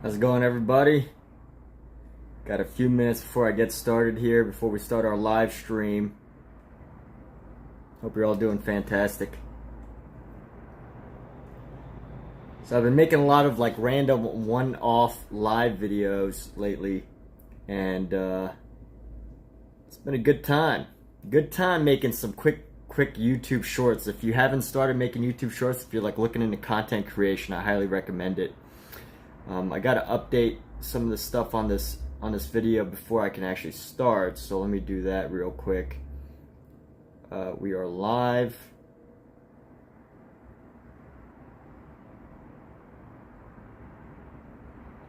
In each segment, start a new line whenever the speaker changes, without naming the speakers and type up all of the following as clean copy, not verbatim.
How's it going, everybody? Got a few minutes before I get started here, before we start our live stream. Hope you're all doing fantastic. So I've been making a lot of like random one-off live videos lately, and it's been a good time. Good time making some quick YouTube shorts. If you haven't started making YouTube shorts, if you're like looking into content creation, I highly recommend it. I got to update some of the stuff on this video before I can actually start, so let me do that real quick. We are live.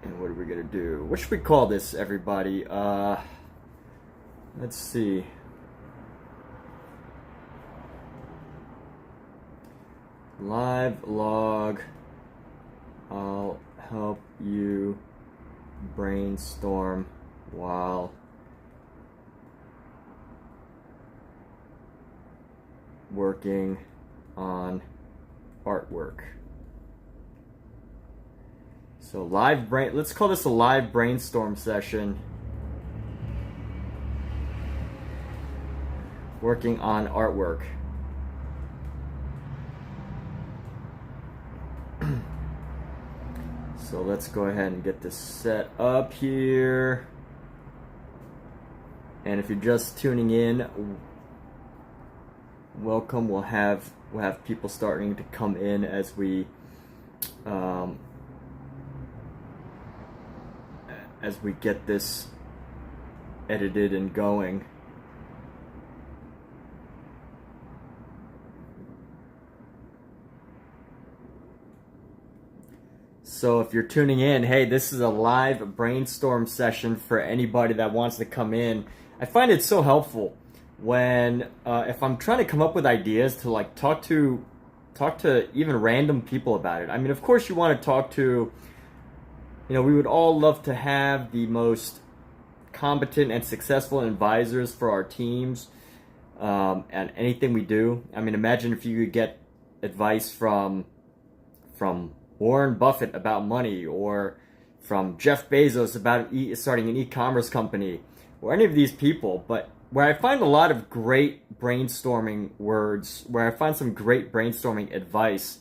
And what are we gonna do? What should we call this, everybody? Let's see. LiveLog. I'll help you brainstorm while working on artwork. So let's call this a live brainstorm session. Working on artwork. So let's go ahead and get this set up here. And if you're just tuning in, welcome. We'll have people starting to come in as we get this edited and going. So if you're tuning in, hey, this is a live brainstorm session for anybody that wants to come in. I find it so helpful when if I'm trying to come up with ideas to like talk to even random people about it. I mean, of course you want to talk to, we would all love to have the most competent and successful advisors for our teams and anything we do. I mean, imagine if you could get advice from Warren Buffett about money, or from Jeff Bezos about starting an e-commerce company, or any of these people. But where I find a lot of great brainstorming words, where I find some great brainstorming advice,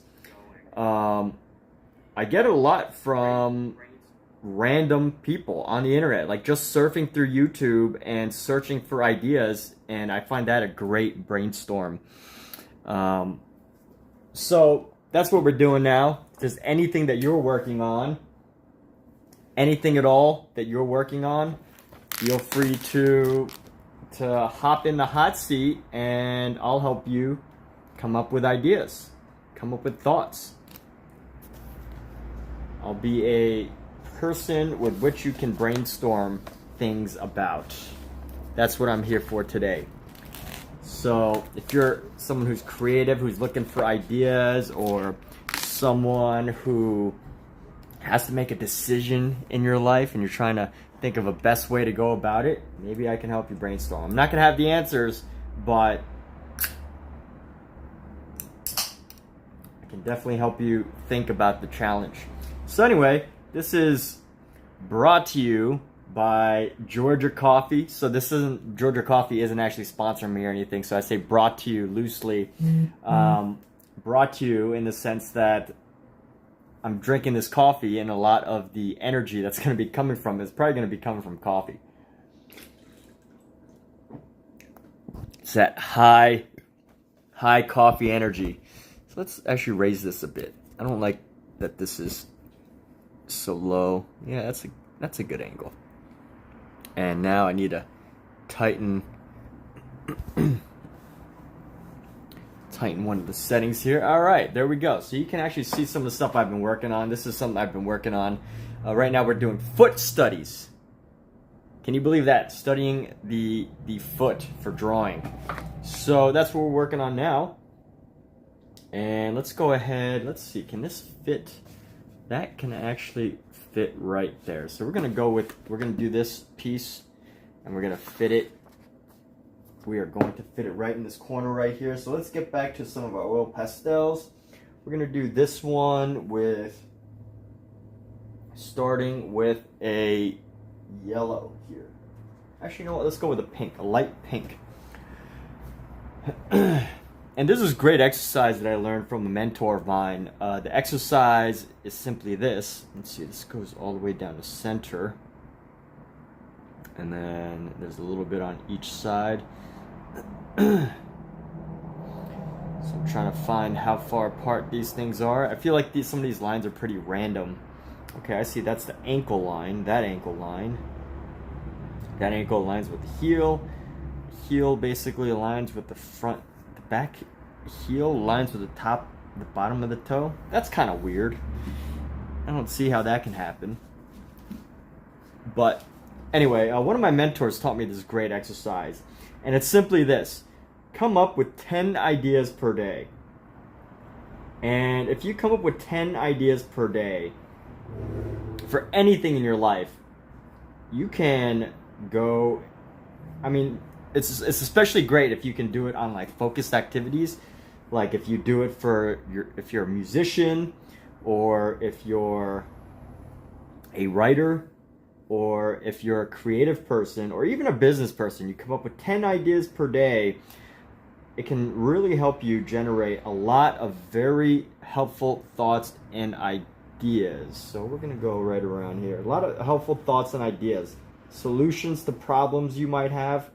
I get it a lot from random people on the internet, like just surfing through YouTube and searching for ideas, and I find that a great brainstorm. So that's what we're doing now. If there's anything that you're working on, anything at all that you're working on, feel free to hop in the hot seat, and I'll help you come up with ideas, come up with thoughts. I'll be a person with which you can brainstorm things about. That's what I'm here for today. So if you're someone who's creative, who's looking for ideas, or someone who has to make a decision in your life and you're trying to think of a best way to go about it, maybe I can help you brainstorm. I'm not going to have the answers, but I can definitely help you think about the challenge. So anyway, this is brought to you by Georgia Coffee. So Georgia Coffee isn't actually sponsoring me or anything, so I say brought to you loosely. Brought to you in the sense that I'm drinking this coffee, and a lot of the energy that's going to be coming from is probably going to be coming from coffee. It's that high coffee energy. So let's actually raise this a bit. I don't like that this is so low. Yeah, that's a good angle. And now I need to tighten one of the settings here. All right, there we go. So you can actually see some of the stuff I've been working on. This is something I've been working on. Right now we're doing foot studies. Can you believe that? Studying the foot for drawing. So that's what we're working on now. And let's go ahead. Let's see. Can this fit? That can actually fit right there. So we're going to do this piece, and we're going to fit it. We are going to fit it right in this corner right here. So let's get back to some of our oil pastels. We're going to do this one with starting with a yellow here. Actually, you know what? Let's go with a pink, a light pink. And this is great exercise that I learned from a mentor of mine. The exercise is simply this. Let's see, this goes all the way down to center. And then there's a little bit on each side. So I'm trying to find how far apart these things are. I feel like some of these lines are pretty random. Okay, I see that's the ankle line, that ankle line. That ankle aligns with the heel. Heel basically aligns with the front, the back heel aligns with the top, the bottom of the toe. That's kind of weird. I don't see how that can happen. But anyway, one of my mentors taught me this great exercise. And it's simply this. Come up with 10 ideas per day. And if you come up with 10 ideas per day for anything in your life, you can go, I mean, it's especially great if you can do it on like focused activities. Like if you do it for if you're a musician, or if you're a writer, or if you're a creative person, or even a business person, you come up with 10 ideas per day. It can really help you generate a lot of very helpful thoughts and ideas. So we're going to go right around here. A lot of helpful thoughts and ideas. Solutions to problems you might have.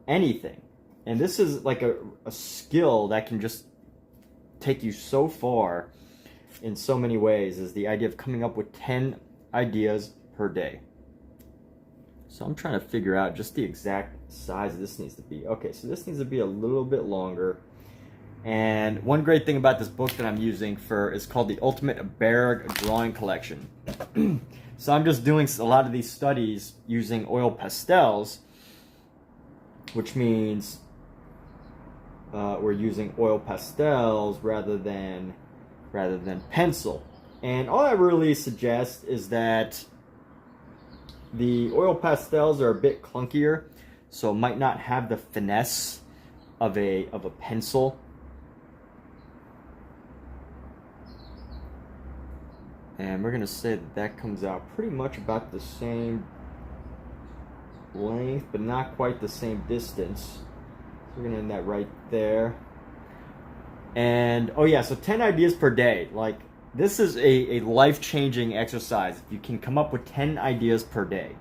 Anything. And this is like a skill that can just take you so far in so many ways, is the idea of coming up with 10 ideas per day. So I'm trying to figure out just the exact size this needs to be. Okay, so this needs to be a little bit longer. And one great thing about this book that I'm using is called the Ultimate Bargue Drawing Collection. So I'm just doing a lot of these studies using oil pastels, which means we're using oil pastels rather than pencil. And all I really suggest is that the oil pastels are a bit clunkier, so it might not have the finesse of a pencil. And we're going to say that comes out pretty much about the same length, but not quite the same distance. So we're going to end that right there. And, oh yeah, so 10 ideas per day. Like, this is a life-changing exercise if you can come up with 10 ideas per day.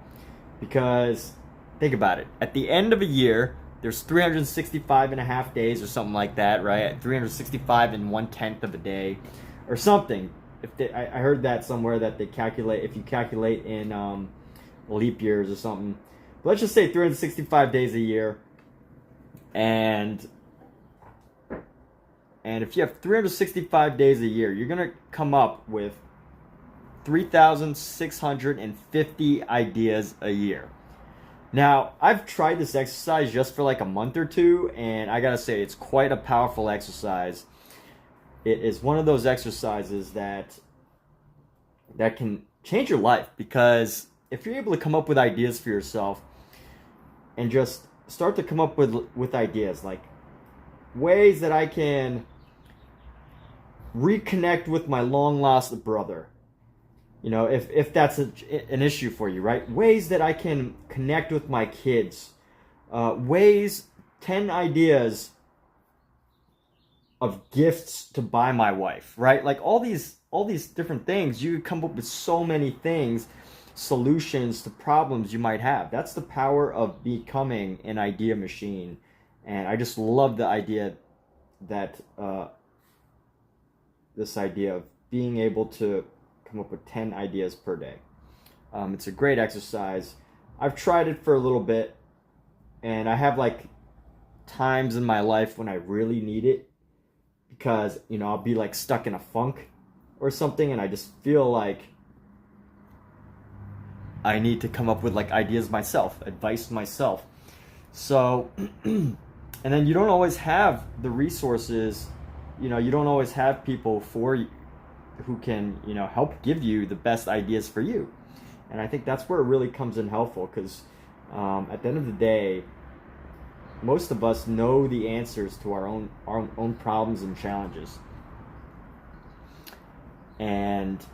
Because, think about it. At the end of a year, there's 365 and a half days or something like that, right? 365 and 1/10 of a day or something. I heard that somewhere that they calculate, if you calculate in leap years or something. But let's just say 365 days a year. And if you have 365 days a year, you're going to come up with 3,650 ideas a year. Now, I've tried this exercise just for like a month or two, and I got to say, it's quite a powerful exercise. It is one of those exercises that can change your life, because if you're able to come up with ideas for yourself and just start to come up with ideas like ways that I can reconnect with my long lost brother, you know, if that's an issue for you, right? Ways that I can connect with my kids, 10 ideas of gifts to buy my wife, right? Like all these different things. You come up with so many things, solutions to problems you might have. That's the power of becoming an idea machine. And I just love the idea that this idea of being able to come up with 10 ideas per day. It's a great exercise. I've tried it for a little bit, and I have like times in my life when I really need it, because, you know, I'll be like stuck in a funk or something, and I just feel like I need to come up with like ideas myself, advice myself. So, and then you don't always have the resources, you know, you don't always have people for you who can, you know, help give you the best ideas for you. And I think that's where it really comes in helpful, because at the end of the day, most of us know the answers to our own problems and challenges. And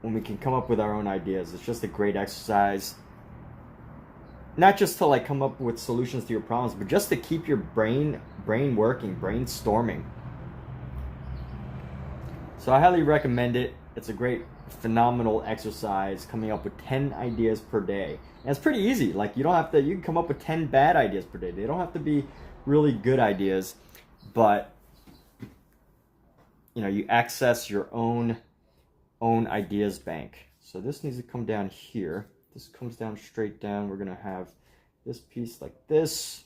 when we can come up with our own ideas. It's just a great exercise. Not just to like come up with solutions to your problems, but just to keep your brain working, brainstorming. So I highly recommend it. It's a great, phenomenal exercise, coming up with 10 ideas per day. And it's pretty easy. Like you can come up with 10 bad ideas per day. They don't have to be really good ideas, but you know, you access your own ideas bank. So this needs to come down here. This comes down straight down. We're gonna have this piece like this.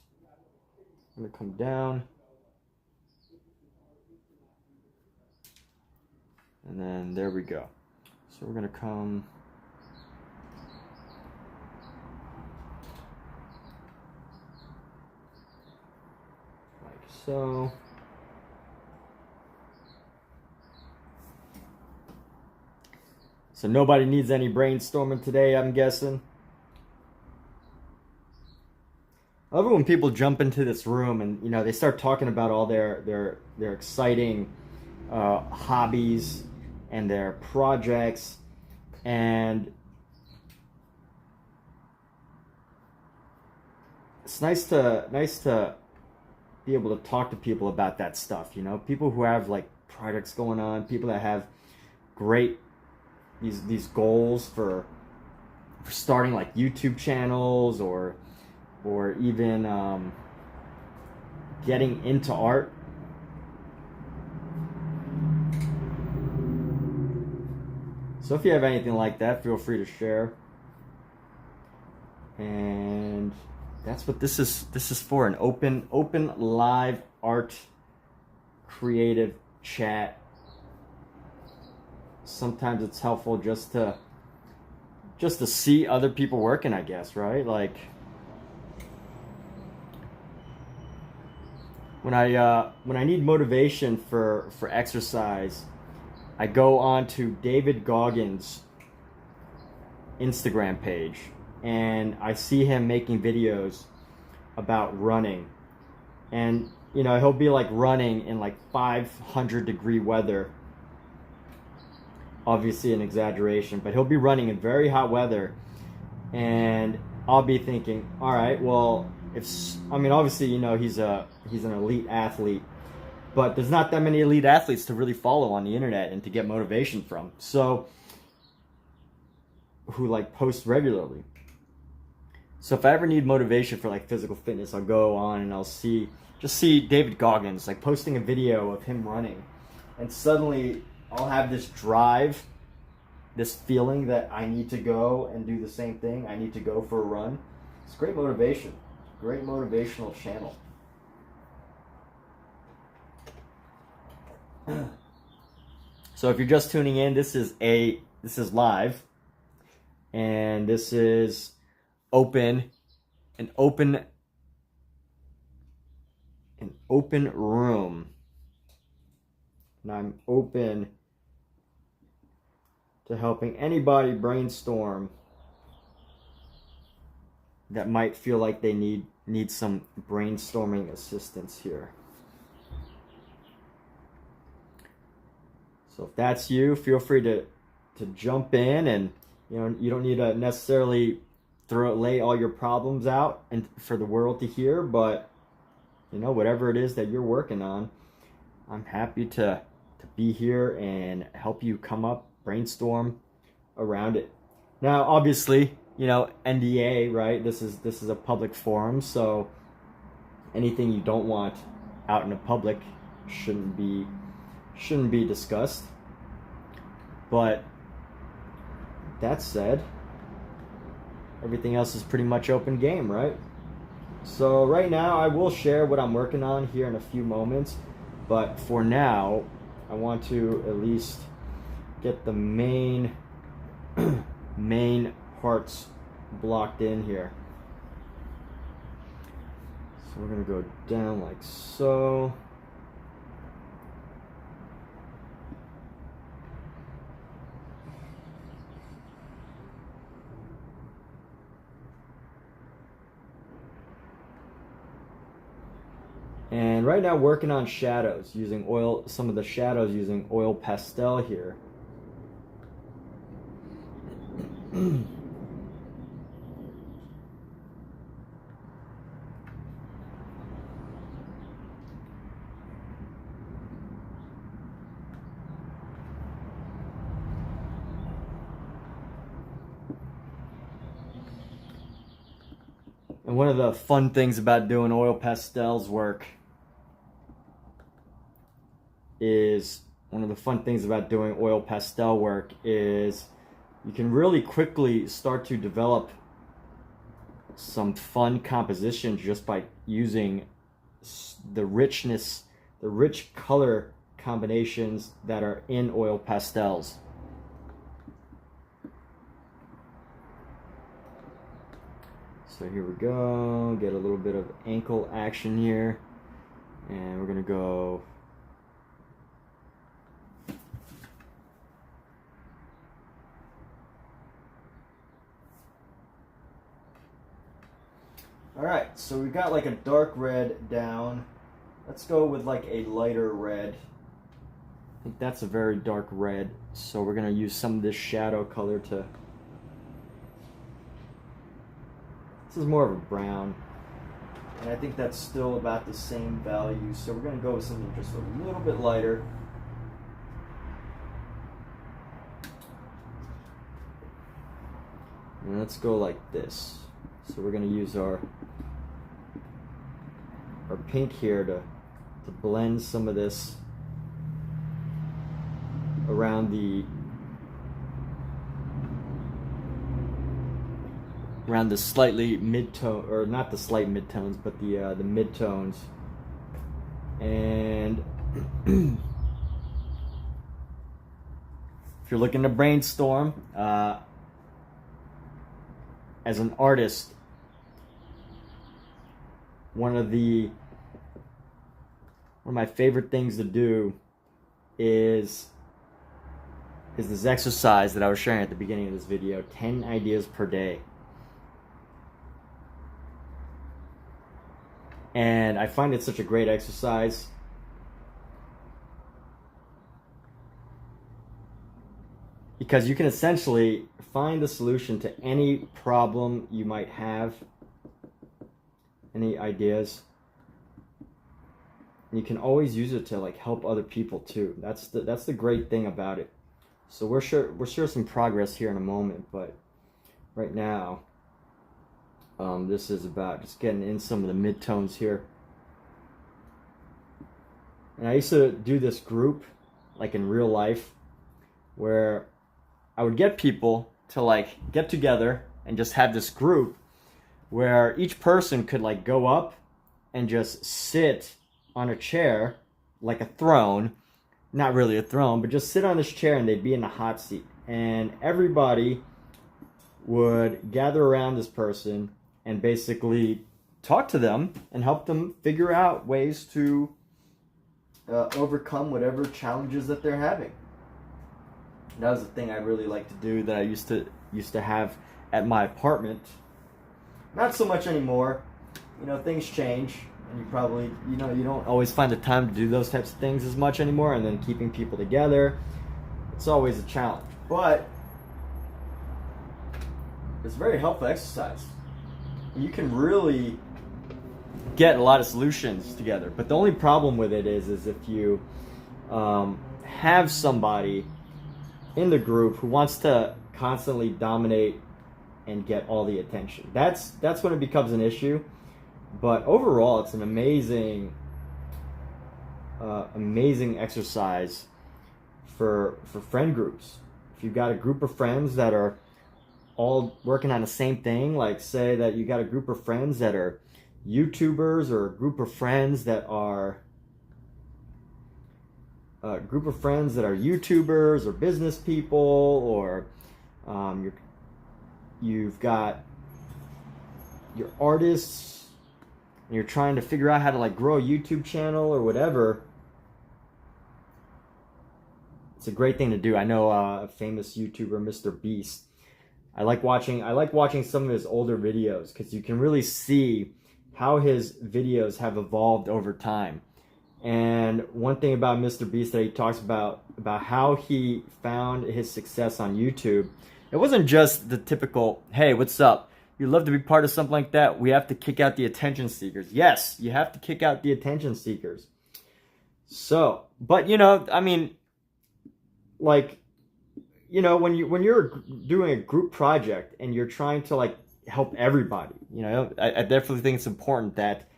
I'm gonna come down. And then there we go. So we're gonna come like so. So nobody needs any brainstorming today, I'm guessing. I love it when people jump into this room and, you know, they start talking about all their exciting hobbies and their projects, and it's nice to be able to talk to people about that stuff. You know, people who have like projects going on, people that have great these goals for starting like YouTube channels or even getting into art. So if you have anything like that, feel free to share. And that's what this is for, an open live art creative chat. Sometimes it's helpful just to see other people working, I guess, right? Like when I need motivation for exercise, I go on to David Goggins' Instagram page and I see him making videos about running. And you know, he'll be like running in like 500-degree weather. Obviously an exaggeration, but he'll be running in very hot weather, and I'll be thinking, all right, well, obviously, you know, he's an elite athlete, but there's not that many elite athletes to really follow on the internet and to get motivation from, so who like post regularly. So if I ever need motivation for like physical fitness, I'll go on and I'll see David Goggins like posting a video of him running, and suddenly I'll have this drive, this feeling that I need to go and do the same thing. I need to go for a run. It's great motivation, great motivational channel. So if you're just tuning in, this is live, and this is an open room, and I'm open to helping anybody brainstorm that might feel like they need some brainstorming assistance here. So if that's you, feel free to jump in, and you know, you don't need to necessarily lay all your problems out and for the world to hear, but you know, whatever it is that you're working on, I'm happy to be here and help you come up, brainstorm around it. Now, obviously, you know, NDA, right? This is a public forum, so anything you don't want out in the public shouldn't be discussed. But that said, everything else is pretty much open game, right? So right now I will share what I'm working on here in a few moments, but for now I want to at least get the main parts blocked in here. So we're gonna go down like so. And right now working on shadows using oil, some of the shadows using oil pastel here. And one of the fun things about doing oil pastels work is you can really quickly start to develop some fun compositions just by using the rich color combinations that are in oil pastels. So here we go, get a little bit of ankle action here, and we're gonna go Alright, so we got like a dark red down. Let's go with like a lighter red. I think that's a very dark red, so we're gonna use some of this shadow color to... This is more of a brown, and I think that's still about the same value, so we're going to go with something just a little bit lighter. And let's go like this. So we're going to use our pink here to blend some of this around the slightly mid-tone, or not the slight mid-tones, but the mid-tones. And if you're looking to brainstorm, as an artist, one of my favorite things to do is this exercise that I was sharing at the beginning of this video, 10 ideas per day. And I find it such a great exercise because you can essentially find the solution to any problem you might have, any ideas. And you can always use it to like help other people too. That's the great thing about it. So we'll share some progress here in a moment, but right now this is about just getting in some of the mid-tones here. And I used to do this group, like in real life, where I would get people to like get together and just have this group where each person could like go up and just sit on a chair, like a throne, not really a throne, but just sit on this chair and they'd be in a hot seat. And everybody would gather around this person and basically talk to them and help them figure out ways to overcome whatever challenges that they're having. That was the thing I really like to do, that I used to have at my apartment. Not so much anymore. You know, things change, and you probably, you don't always find the time to do those types of things as much anymore, and then keeping people together, it's always a challenge. But it's a very helpful exercise. You can really get a lot of solutions together. But the only problem with it is if you have somebody in the group who wants to constantly dominate and get all the attention. That's when it becomes an issue. But overall, it's an amazing exercise for friend groups. If you've got a group of friends that are all working on the same thing, like say that you got a group of friends that are YouTubers, or a group of friends that are YouTubers or business people, or you've got your artists and you're trying to figure out how to like grow a YouTube channel or whatever. It's a great thing to do. I know a famous YouTuber, Mr. Beast. I like watching some of his older videos because you can really see how his videos have evolved over time. And one thing about Mr. Beast that he talks about how he found his success on YouTube It wasn't just the typical, hey, what's up? You'd love to be part of something like that. We have to kick out the attention seekers. Yes, you have to kick out the attention seekers. So, but you know, I mean, like, you know, when you're doing a group project and you're trying to like help everybody, you know, I definitely think it's important that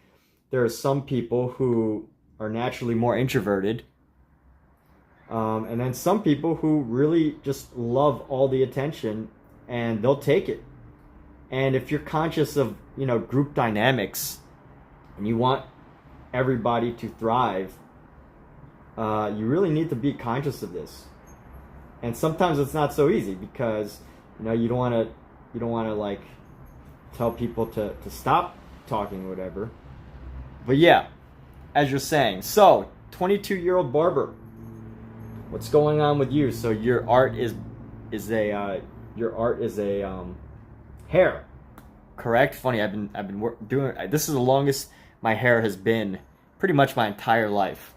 there are some people who are naturally more introverted, and then some people who really just love all the attention and they'll take it. And if you're conscious of, you know, group dynamics and you want everybody to thrive, you really need to be conscious of this. And sometimes it's not so easy because, you know, you don't want to like tell people to stop talking or whatever. But yeah, as you're saying, so 22-year-old barber, what's going on with you? So your art is a hair, correct? Funny, I've been doing this is the longest my hair has been, pretty much my entire life.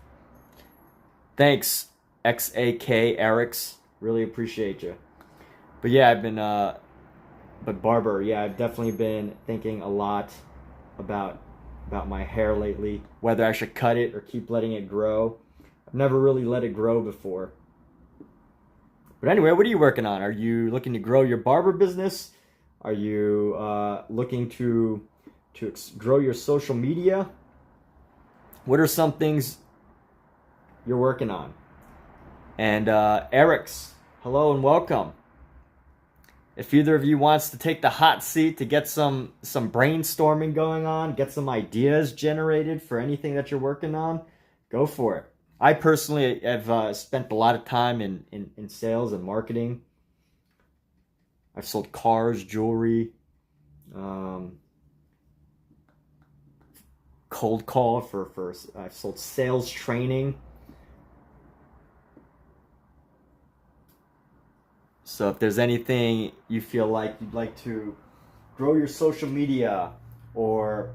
Thanks, XAK Erics, really appreciate you. But yeah, I've been but barber, yeah, I've definitely been thinking a lot about my hair lately, whether I should cut it or keep letting it grow. I've never really let it grow before. But anyway, what are you working on? Are you looking to grow your barber business? Are you looking to grow your social media? What are some things you're working on? And Eric's, hello and welcome. If either of you wants to take the hot seat to get some brainstorming going on, get some ideas generated for anything that you're working on, go for it. I personally have spent a lot of time in sales and marketing. I've sold cars, jewelry, cold call for I've sold sales training. So if there's anything you feel like you'd like to grow your social media, or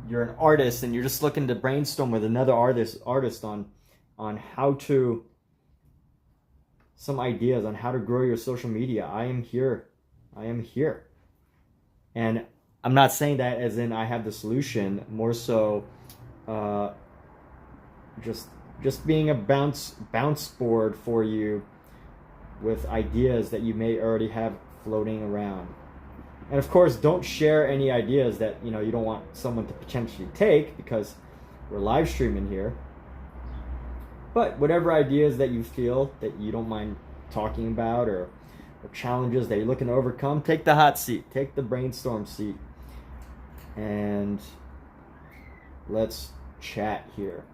you're an artist and you're just looking to brainstorm with another artist on how to, some ideas on how to grow your social media, I am here. And I'm not saying that as in I have the solution, more so just being a bounce board for you with ideas that you may already have floating around. And of course, don't share any ideas that you don't want someone to potentially take, because we're live streaming here. But whatever ideas that you feel that you don't mind talking about, or challenges that you're looking to overcome, take the hot seat, take the brainstorm seat, and let's chat here.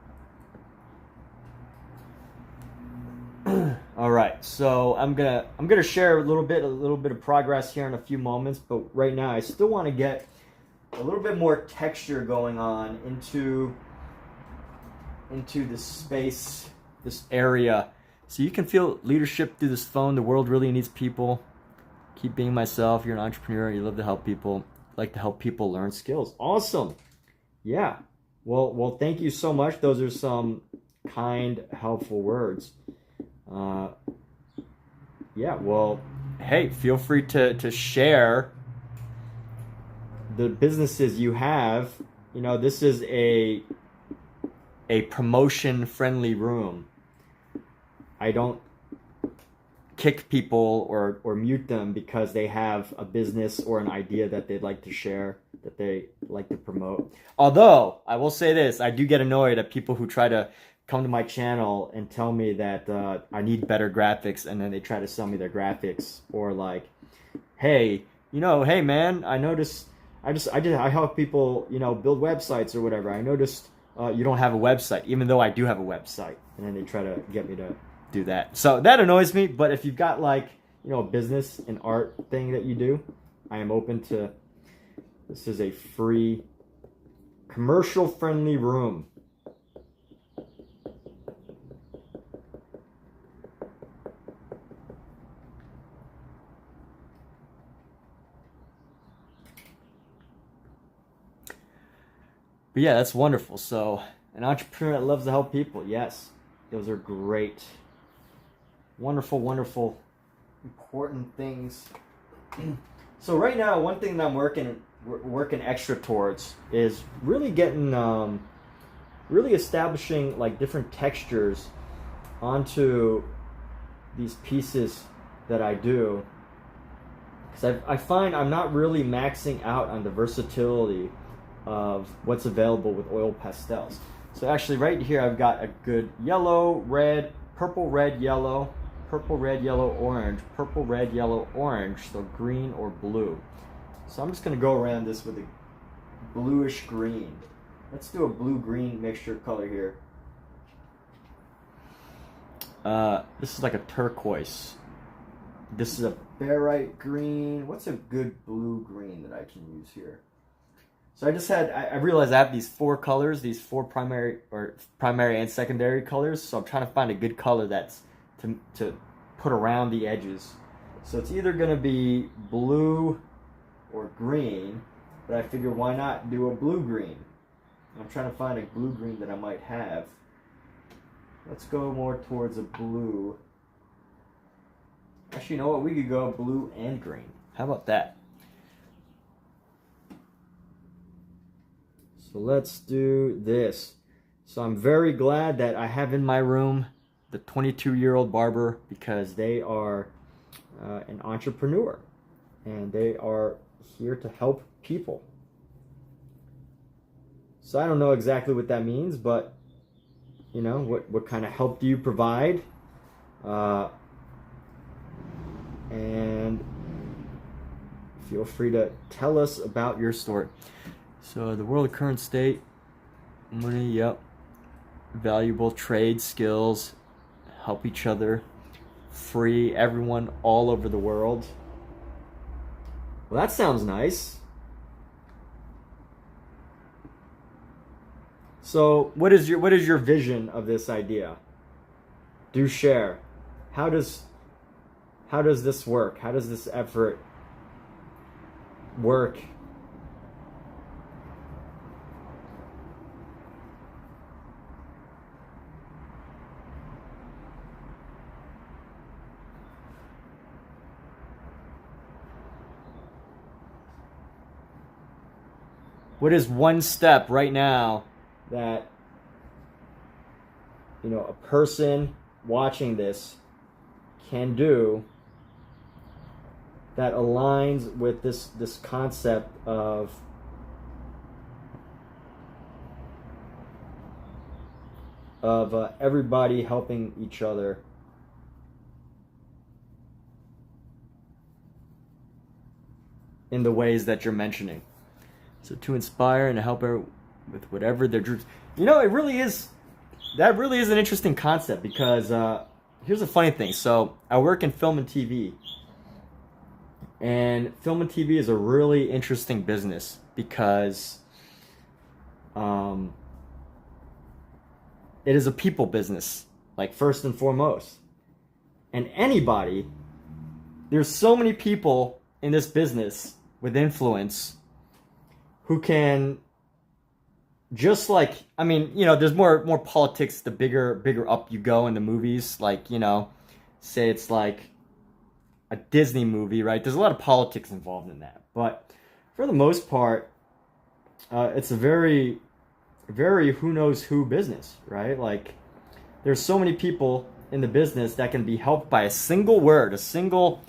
All right, so I'm gonna share a little bit of progress here in a few moments, but right now I still want to get a little bit more texture going on into this space, this area, so you can feel leadership through this phone. The world really needs people. Keep being myself. You're an entrepreneur. You love to help people. Like to help people learn skills. Awesome. Yeah. Well, thank you so much. Those are some kind, helpful words. Yeah, well, hey, feel free to share the businesses you have. This is a promotion-friendly room. I don't kick people or mute them because they have a business or an idea that they'd like to share, that they like to promote. Although, I will say this, I do get annoyed at people who try to come to my channel and tell me that I need better graphics, and then they try to sell me their graphics, or like, hey man, I noticed I help people build websites or whatever. I noticed you don't have a website, even though I do have a website, and then they try to get me to do that. So that annoys me. But if you've got a business, an art thing that you do, I am open to. This is a free, commercial friendly room. But yeah, that's wonderful. So, an entrepreneur that loves to help people. Yes, those are great. Wonderful important things. So right now, one thing that I'm working extra towards is really getting, really establishing like different textures onto these pieces that I do. Because I find I'm not really maxing out on the versatility of what's available with oil pastels. So actually right here I've got a good yellow, red, purple, red, yellow, purple, red, yellow, orange, purple, red, yellow, orange, so green or blue. So I'm just going to go around this with a bluish green. Let's do a blue-green mixture color here. This is like a turquoise. This is a barite green. What's a good blue-green that I can use here? So I realized I have these four colors, these four primary and secondary colors. So I'm trying to find a good color that's to put around the edges. So it's either going to be blue or green, but I figure why not do a blue-green? I'm trying to find a blue-green that I might have. Let's go more towards a blue. Actually, you know what? We could go blue and green. How about that? So let's do this. So I'm very glad that I have in my room the 22-year-old barber, because they are an entrepreneur and they are here to help people. So I don't know exactly what that means, but you know, what kind of help do you provide? And feel free to tell us about your story. So the world of current state, money, yep. Valuable trade skills, help each other, free everyone all over the world. Well, that sounds nice. So what is your vision of this idea? Do share. How does this work? How does this effort work? What is one step right now that, you know, a person watching this can do that aligns with this concept of everybody helping each other in the ways that you're mentioning? So to inspire and to help her with whatever their dreams. You know, that really is an interesting concept, because here's a funny thing. So I work in film and TV. And film and TV is a really interesting business because it is a people business, like first and foremost. And there's so many people in this business with influence who can, just like, I mean, you know, there's more politics the bigger up you go in the movies. Like, you know, say it's like a Disney movie, right? There's a lot of politics involved in that. But for the most part, it's a very, very who knows who business, right? Like, there's so many people in the business that can be helped by a single word, a single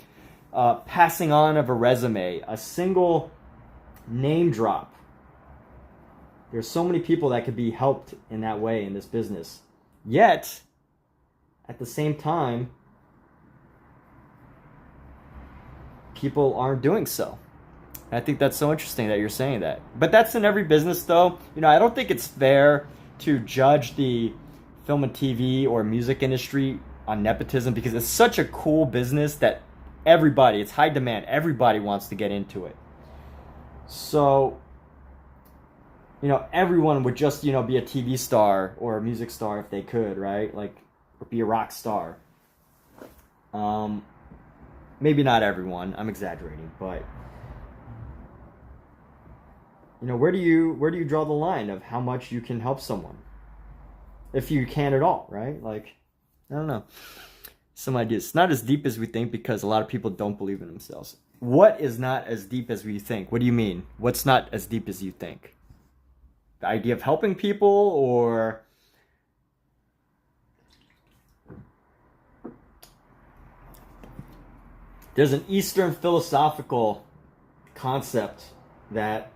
passing on of a resume, a single name drop. There's so many people that could be helped in that way in this business. Yet, at the same time, people aren't doing so. I think that's so interesting that you're saying that. But that's in every business, though. You know, I don't think it's fair to judge the film and TV or music industry on nepotism, because it's such a cool business that it's high demand. Everybody wants to get into it. So, you know, everyone would just, you know, be a TV star or a music star if they could, right? Like, or be a rock star. Maybe not everyone. I'm exaggerating, but you know, where do you draw the line of how much you can help someone, if you can at all, right? Like, I don't know. some ideas. It's not as deep as we think because a lot of people don't believe in themselves. What is not as deep as we think? What do you mean? What's not as deep as you think? The idea of helping people, or there's an Eastern philosophical concept that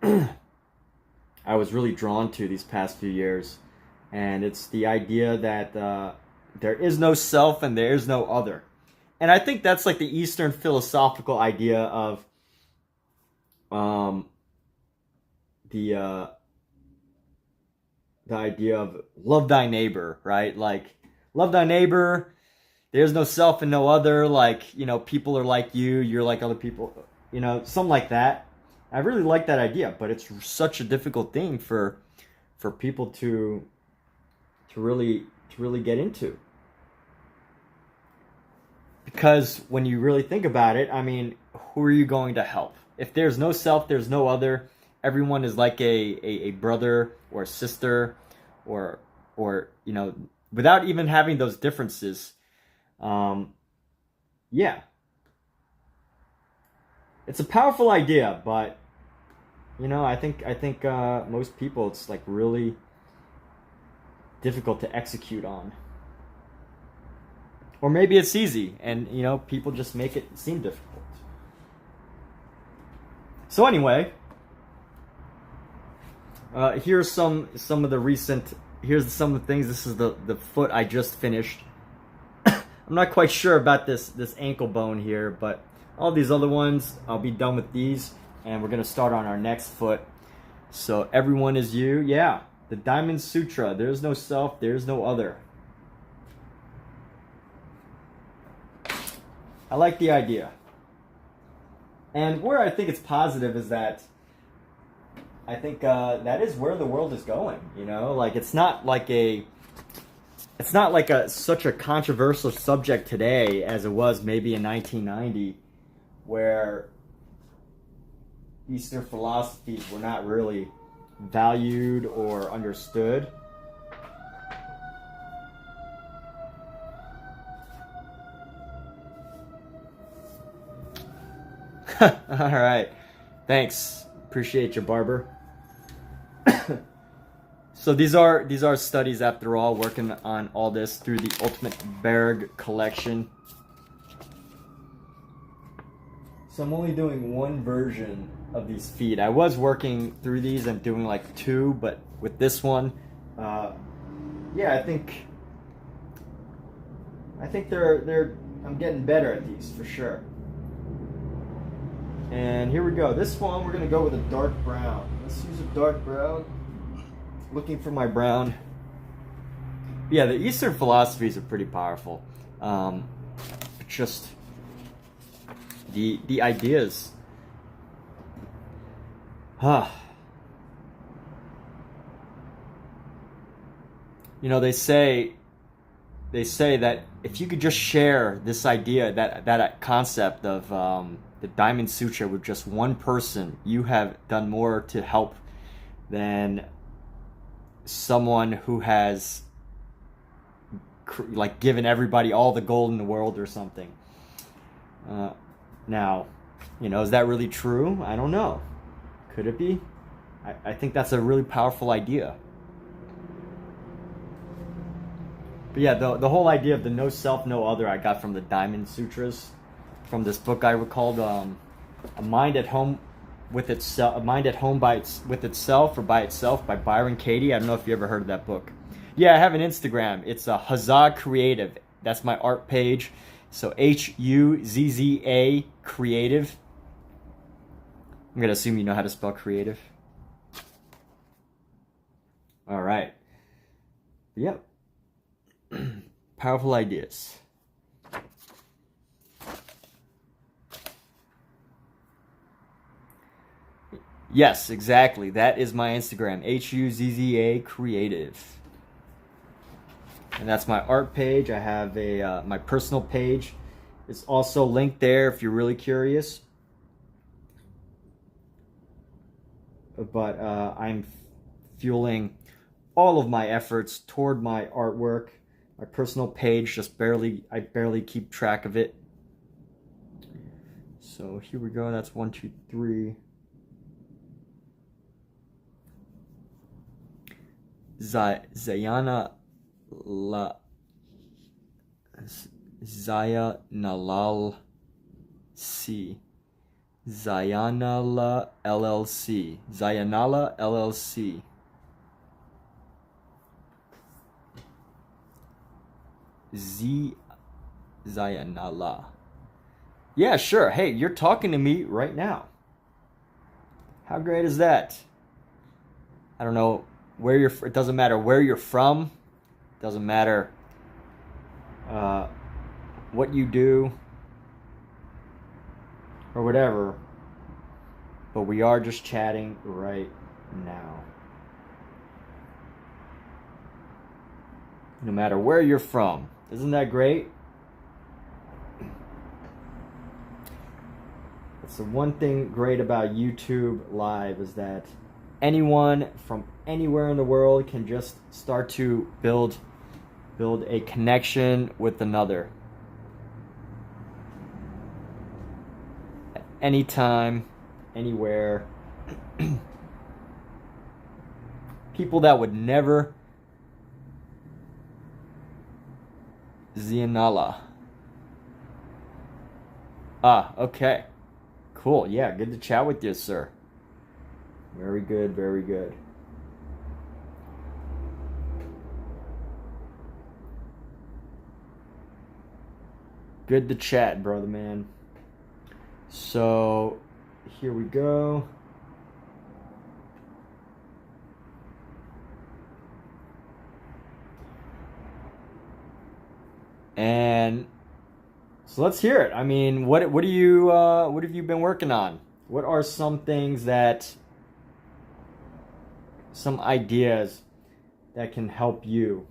I was really drawn to these past few years, and it's the idea that there is no self and there is no other. And I think that's like the Eastern philosophical idea of the idea of love thy neighbor, right? Like, love thy neighbor, there's no self and no other, like, you know, people are like you, you're like other people, you know, something like that. I really like that idea, but it's such a difficult thing for people to really get into. Because when you really think about it, I mean, who are you going to help? If there's no self, there's no other. Everyone is like a brother or a sister, or you know, without even having those differences. Yeah, it's a powerful idea, but you know, I think most people, it's like really difficult to execute on. Or maybe it's easy, and you know, people just make it seem difficult. So anyway, here's some of the recent. Here's some of the things. This is the foot I just finished. I'm not quite sure about this ankle bone here, but all these other ones, I'll be done with these, and we're gonna start on our next foot. So everyone is you. Yeah, the Diamond Sutra. There's no self. There's no other. I like the idea. And where I think it's positive is that I think that is where the world is going, you know? Like, it's not like such a controversial subject today as it was maybe in 1990, where Eastern philosophies were not really valued or understood. All right, thanks. Appreciate you, barber. So these are studies, after all, working on all this through the Ultimate Bargue Collection. So I'm only doing one version of these feet. I was working through these and doing like two, but with this one, yeah, I think I'm getting better at these for sure. And here we go. This one, we're going to go with a dark brown. Let's use a dark brown. Looking for my brown. Yeah, the Eastern philosophies are pretty powerful. Just the ideas. You know, they say that if you could just share this idea, that concept of the Diamond Sutra with just one person, you have done more to help than someone who has like given everybody all the gold in the world or something. Now, you know, is that really true? I don't know. Could it be? I think that's a really powerful idea. But yeah, the whole idea of the no self, no other, I got from the Diamond Sutras, from this book I called A Mind at Home with Itself, A Mind at Home with Itself, or by Itself, by Byron Katie. I don't know if you ever heard of that book. Yeah, I have an Instagram. It's a Huzzah Creative. That's my art page. So HUZZA Creative. I'm gonna assume you know how to spell creative. All right. Yep. Powerful ideas. Yes, exactly. That is my Instagram, HUZZA Creative. And that's my art page. I have my personal page. It's also linked there if you're really curious. But I'm fueling all of my efforts toward my artwork My personal page, I barely keep track of it. So here we go. That's 1, 2, 3. Zayana Nalal C. Zayanala LLC. Zayanala LLC. Zayanala. Yeah, sure. Hey, you're talking to me right now. How great is that? I don't know where you're. It doesn't matter where you're from. It doesn't matter what you do or whatever. But we are just chatting right now. No matter where you're from. Isn't that great? That's the one thing great about YouTube Live is that anyone from anywhere in the world can just start to build a connection with another. Anytime, anywhere. People that would never. Zianala. Ah, okay. Cool. Yeah, good to chat with you, sir. Very good, very good. Good to chat, brother man. So, here we go. And so let's hear it. I mean, what have you been working on? What are some things some ideas that can help you?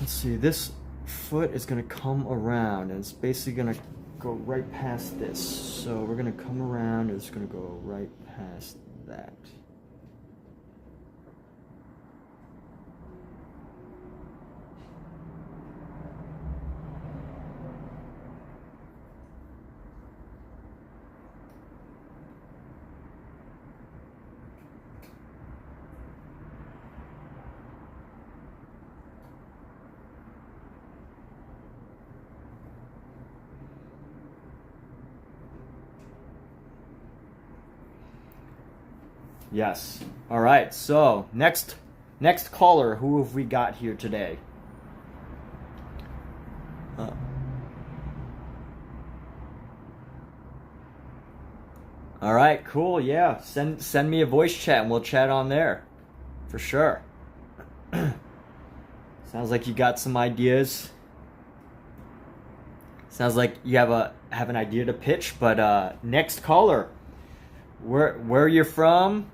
Let's see, this foot is going to come around and it's basically going to go right past this. So we're going to come around and it's going to go right past that. Yes. All right. So next caller, who have we got here today? All right. Cool. Yeah. Send me a voice chat and we'll chat on there, for sure. Sounds like you got some ideas. Sounds like you have an idea to pitch. But next caller, where you're from?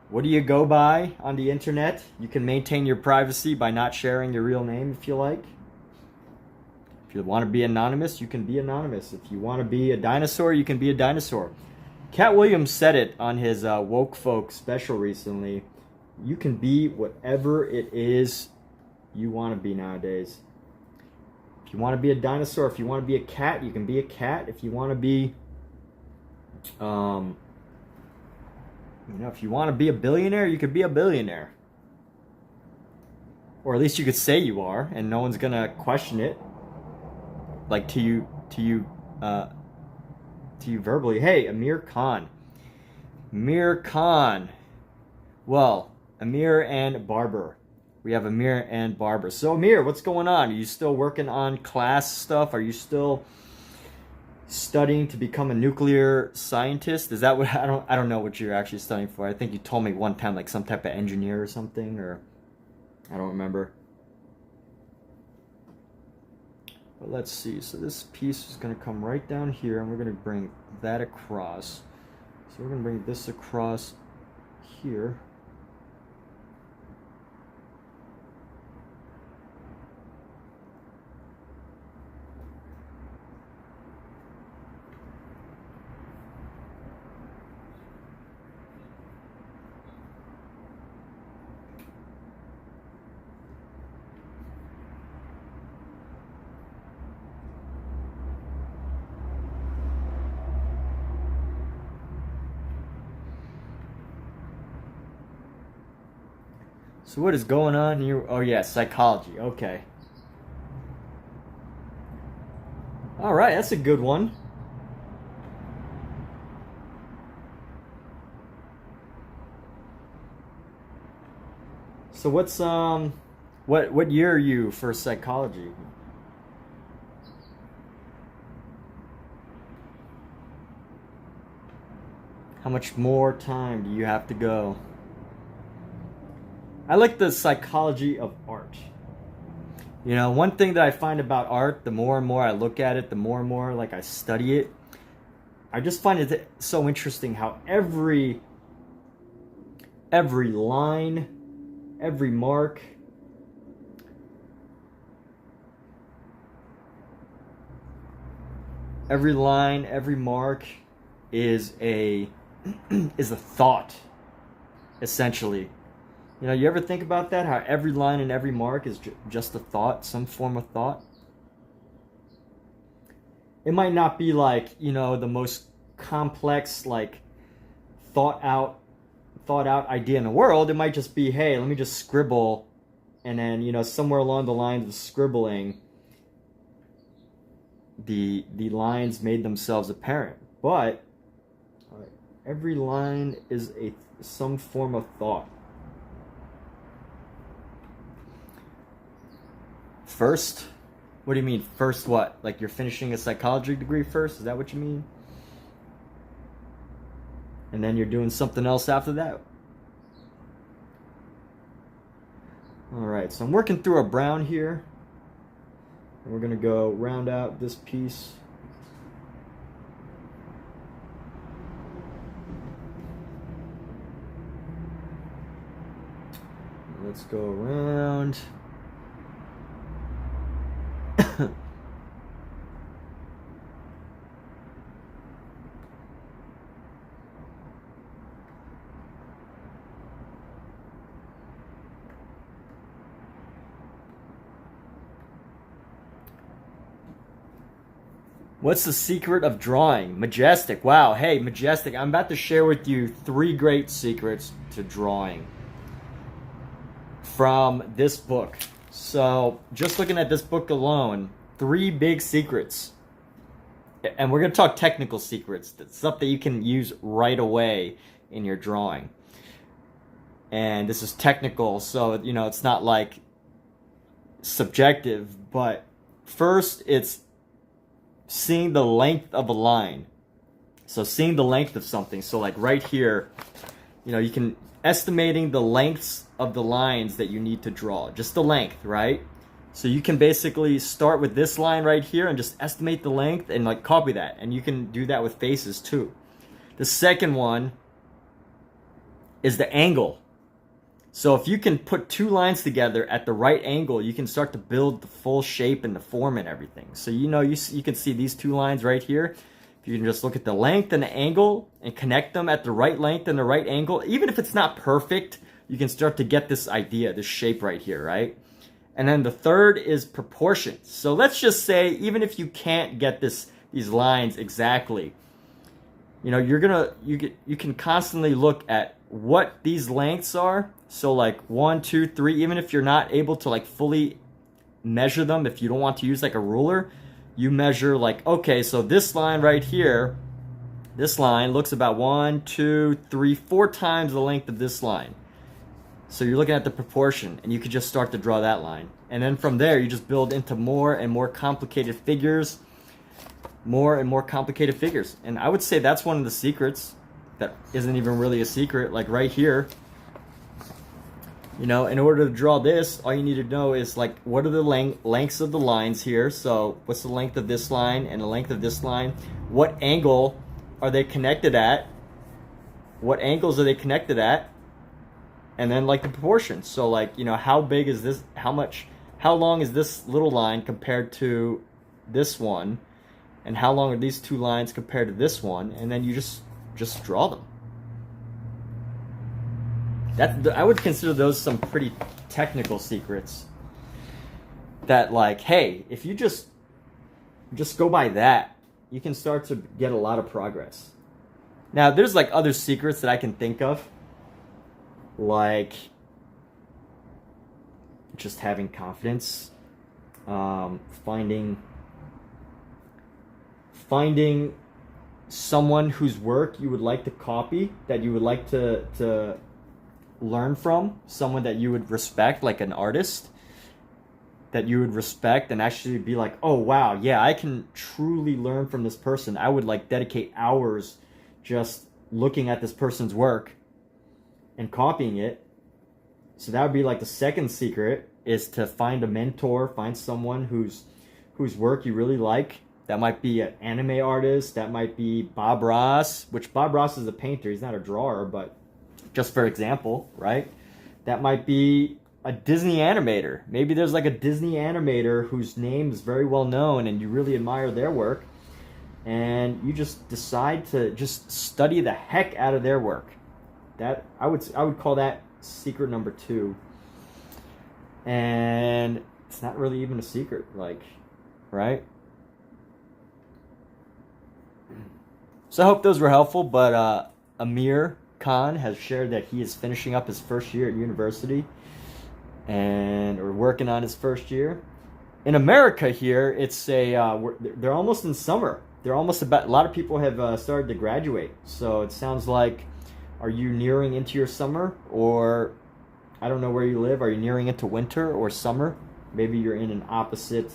What do you go by on the internet? You can maintain your privacy by not sharing your real name if you like. If you want to be anonymous, you can be anonymous. If you want to be a dinosaur, you can be a dinosaur. Cat Williams said it on his Woke Folk special recently. You can be whatever it is you want to be nowadays. If you want to be a dinosaur, if you want to be a cat, you can be a cat. If you want to be if you want to be a billionaire, you could be a billionaire. Or at least you could say you are, and no one's gonna question it. Like to you verbally. Hey, Amir Khan. Well, Amir and Barber. We have Amir and Barber. So Amir, what's going on? Are you still working on class stuff? Are you still studying to become a nuclear scientist? Is that what I don't know what you're actually studying for. I think you told me one time like some type of engineer or something, or I don't remember. But let's see. So this piece is going to come right down here and we're going to bring that across. So we're going to bring this across here. So what is going on here? Oh yeah, psychology. Okay. All right, that's a good one. So what's what year are you for psychology? How much more time do you have to go? I like the psychology of art. You know, one thing that I find about art, the more and more I look at it, the more and more like I study it, I just find it so interesting how every line, every mark, every line, every mark is a is a thought, essentially. You know, you ever think about that? How every line and every mark is just a thought, some form of thought? It might not be like, you know, the most complex, like, thought out idea in the world. It might just be, hey, let me just scribble, and then, you know, somewhere along the lines of scribbling, the lines made themselves apparent. But every line is some form of thought. First? What do you mean, first what? Like you're finishing a psychology degree first? Is that what you mean? And then you're doing something else after that? Alright, so I'm working through a brown here. And we're going to go round out this piece. Let's go around. What's the secret of drawing? Majestic. Wow. Hey, Majestic, I'm about to share with you 3 great secrets to drawing from this book. So, just looking at this book alone, 3 big secrets. And we're going to talk technical secrets, stuff that you can use right away in your drawing. And this is technical, so, you know, it's not like subjective, but first it's seeing the length of a line. So seeing the length of something. So like right here, you know, you can estimating the lengths of the lines that you need to draw. Just the length, right? So you can basically start with this line right here and just estimate the length and like copy that. And you can do that with faces too. The second one is the angle. So if you can put 2 lines together at the right angle, you can start to build the full shape and the form and everything. So you know, you can see these 2 lines right here. If you can just look at the length and the angle and connect them at the right length and the right angle, even if it's not perfect, you can start to get this idea, this shape right here, right? And then the third is proportions. So let's just say, even if you can't get these lines exactly, you know, you can constantly look at what these lengths are. So like 1, 2, 3, even if you're not able to like fully measure them, if you don't want to use like a ruler, you measure like, okay, so this line right here, this line looks about 1, 2, 3, 4 times the length of this line. So you're looking at the proportion, and you could just start to draw that line. And then from there, you just build into more and more complicated figures, more and more complicated figures. And I would say that's one of the secrets that isn't even really a secret, like right here. You know, in order to draw this, all you need to know is like, what are the lengths of the lines here? So what's the length of this line and the length of this line? What angle are they connected at? What angles are they connected at? And then like the proportions. So like, you know, how big is this, how long is this little line compared to this one? And how long are these 2 lines compared to this one? And then you just draw them. I would consider those some pretty technical secrets. That like, hey, if you just go by that, you can start to get a lot of progress. Now, there's like other secrets that I can think of. Like, just having confidence, finding someone whose work you would like to copy, that you would like to learn from, someone that you would respect, like an artist that you would respect and actually be like, oh wow, yeah, I can truly learn from this person. I would like dedicate hours just looking at this person's work and copying it. So that would be like the second secret, is to find a mentor, find someone whose work you really like. That might be an anime artist, that might be Bob Ross, which Bob Ross is a painter, he's not a drawer, but just for example, right? That might be a Disney animator. Maybe there's like a Disney animator whose name is very well known and you really admire their work, and you just decide to just study the heck out of their work. That I would call that secret number 2. And it's not really even a secret, like, right? So I hope those were helpful, but Amir Khan has shared that he is finishing up his first year at university or working on his first year. In America here, it's they're almost in summer. They're almost about, a lot of people have started to graduate. So it sounds like, are you nearing into your summer? Or, I don't know where you live, are you nearing into winter or summer? Maybe you're in an opposite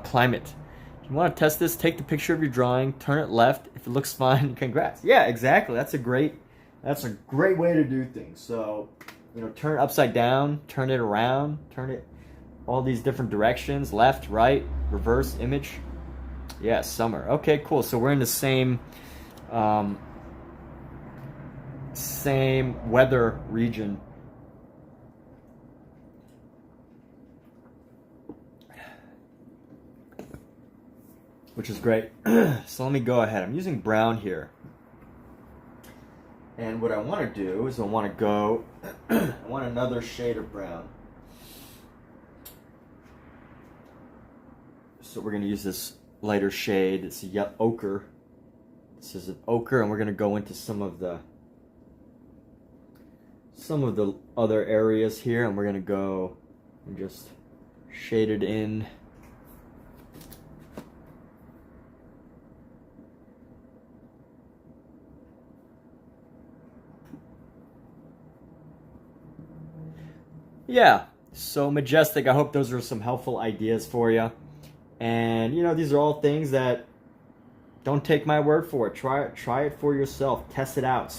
climate. If you want to test this, take the picture of your drawing, turn it left. If it looks fine, congrats. Yeah, exactly. That's a great way to do things. So, turn it upside down, turn it around, turn it all these different directions, left, right, reverse image. Yeah, summer. Okay, cool. So we're in the same weather region. Which is great. So let me go ahead. I'm using brown here. And what I want to do is I want another shade of brown. So we're going to use this lighter shade. It's a ochre. This is an ochre, and we're going to go into some of the other areas here, and we're going to go and just shade it in. Yeah, so Majestic, I hope those are some helpful ideas for you. And, these are all things that, don't take my word for it. Try it for yourself. Test it out.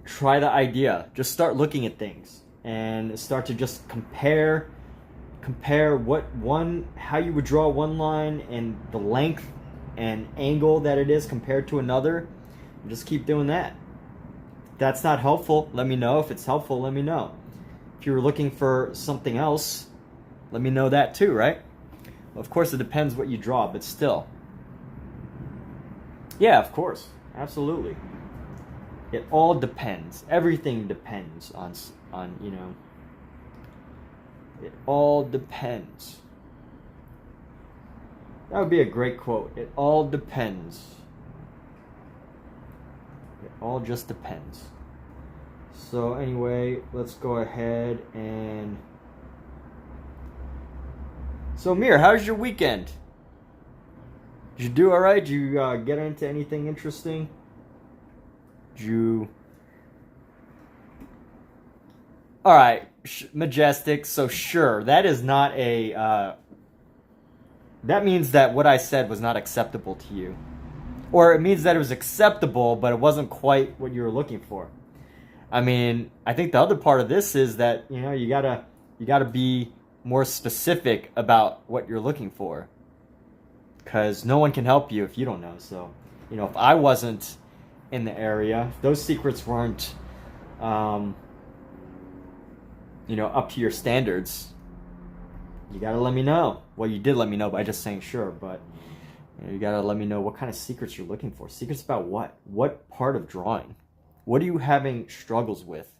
Try the idea. Just start looking at things and start to just compare how you would draw one line and the length and angle that it is compared to another. And just keep doing that. If that's not helpful, let me know. If it's helpful, let me know. If you were looking for something else, let me know that too, right? Well, of course, it depends what you draw, but still. Yeah, of course. Absolutely. It all depends. Everything depends on it all depends. That would be a great quote. It all depends. It all just depends. So anyway, let's go ahead and... So Mir, how's your weekend? Did you do alright? Did you get into anything interesting? Alright, Majestic, so sure, that is not a... that means that what I said was not acceptable to you. Or it means that it was acceptable, but it wasn't quite what you were looking for. I mean, I think the other part of this is that, you gotta be more specific about what you're looking for. Because no one can help you if you don't know. So, if I wasn't in the area, if those secrets weren't, up to your standards, you gotta let me know. Well, you did let me know by just saying sure, but you gotta let me know what kind of secrets you're looking for. Secrets about what? What part of drawing? What are you having struggles with?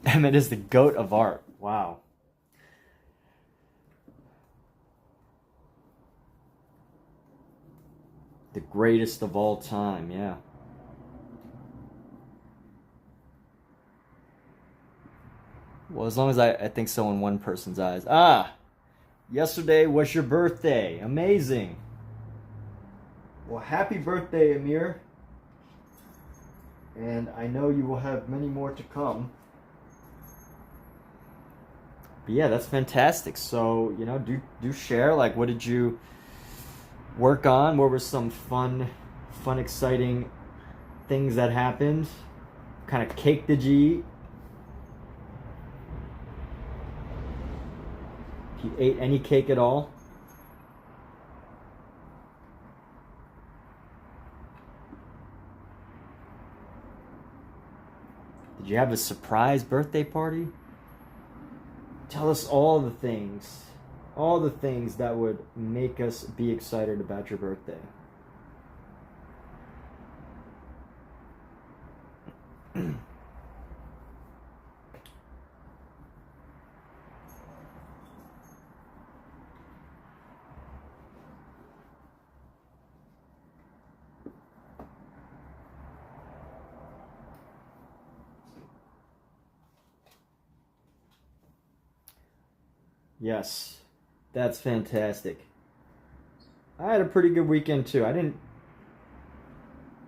Emmett is the goat of art. Wow. The greatest of all time, yeah. Well, as long as I think so in one person's eyes. Ah! Yesterday was your birthday. Amazing. Well, happy birthday, Amir. And I know you will have many more to come. But yeah, that's fantastic. So, you know, do share, like, what did you work on? What were some fun, exciting things that happened? What kind of cake did you eat? If you ate any cake at all? Did you have a surprise birthday party? Tell us all the things that would make us be excited about your birthday. Yes, that's fantastic. I had a pretty good weekend too.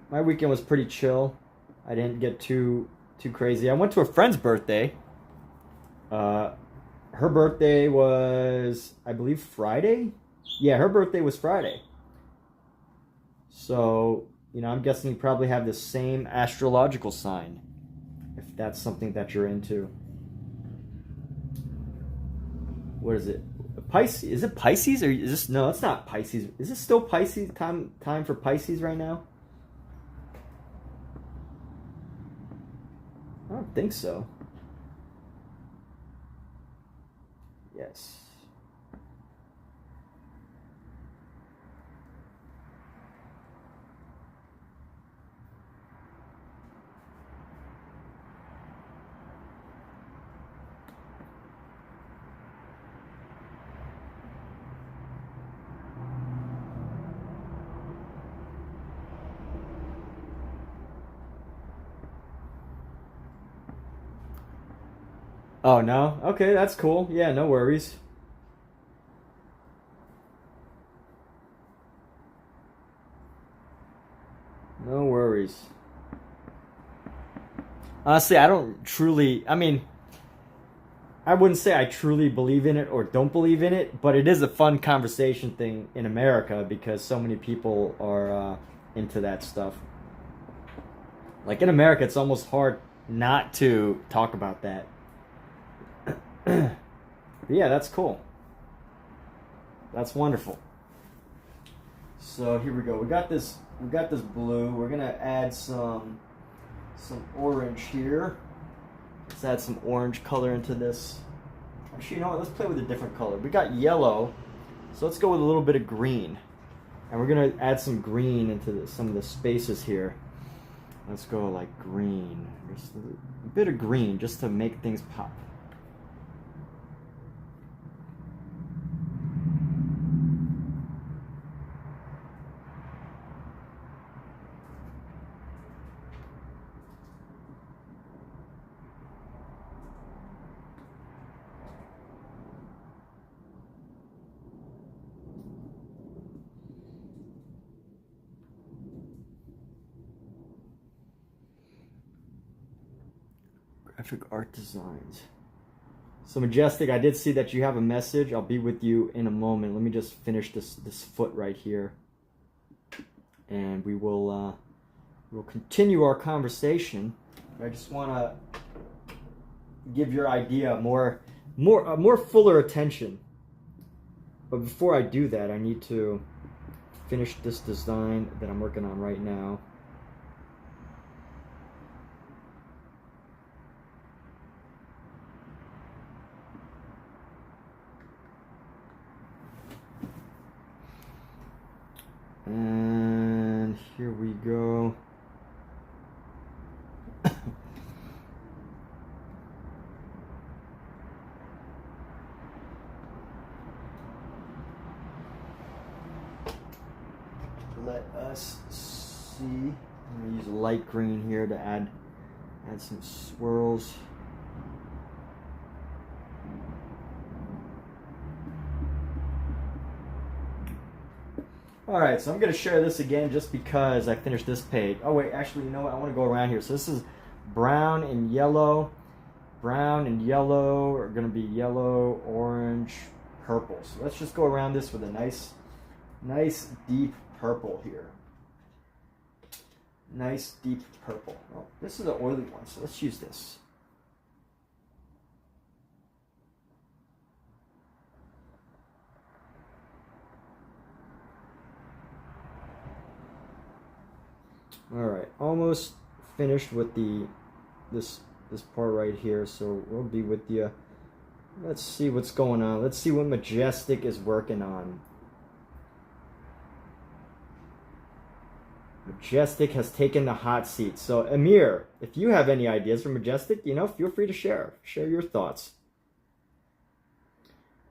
My weekend was pretty chill. I didn't get too crazy. I went to a friend's birthday. Her birthday was, I believe, Friday. Yeah, her birthday was Friday. So, you know, I'm guessing you probably have the same astrological sign, if that's something that you're into. What is it? Pisces? Is it Pisces or is this? No, it's not Pisces. Is it still Pisces time for Pisces right now? I don't think so. Yes. Oh no? Okay, that's cool. Yeah, no worries. No worries. Honestly, I don't truly. I mean, I wouldn't say I truly believe in it or don't believe in it, but it is a fun conversation thing in America because so many people are into that stuff. Like in America, it's almost hard not to talk about that. But yeah, that's cool. That's wonderful. So here we go. We got this blue. We're gonna add some orange here. Let's add some orange color into this. Actually, you know what? Let's play with a different color. We got yellow, so let's go with a little bit of green. And we're gonna add some green into some of the spaces here. Let's go like green. Just a bit of green just to make things pop. Graphic art designs. So Majestic, I did see that you have a message. I'll be with you in a moment. Let me just finish this foot right here, and we'll continue our conversation. I just want to give your idea more fuller attention. But before I do that, I need to finish this design that I'm working on right now. And here we go. let us see. I'm gonna use a light green here to add some swirls. All right, so I'm gonna share this again just because I finished this page. Oh wait, actually, you know what? I want to go around here. So this is brown and yellow. Brown and yellow are gonna be yellow, orange, purple. So let's just go around this with a nice deep purple here. Nice deep purple. Oh, this is an oily one, so let's use this. All right, almost finished with this part right here, so we'll be with you. Let's see what's going on. Let's see what Majestic is working on. Majestic has taken the hot seat. So Amir, if you have any ideas for Majestic, you know, feel free to share your thoughts.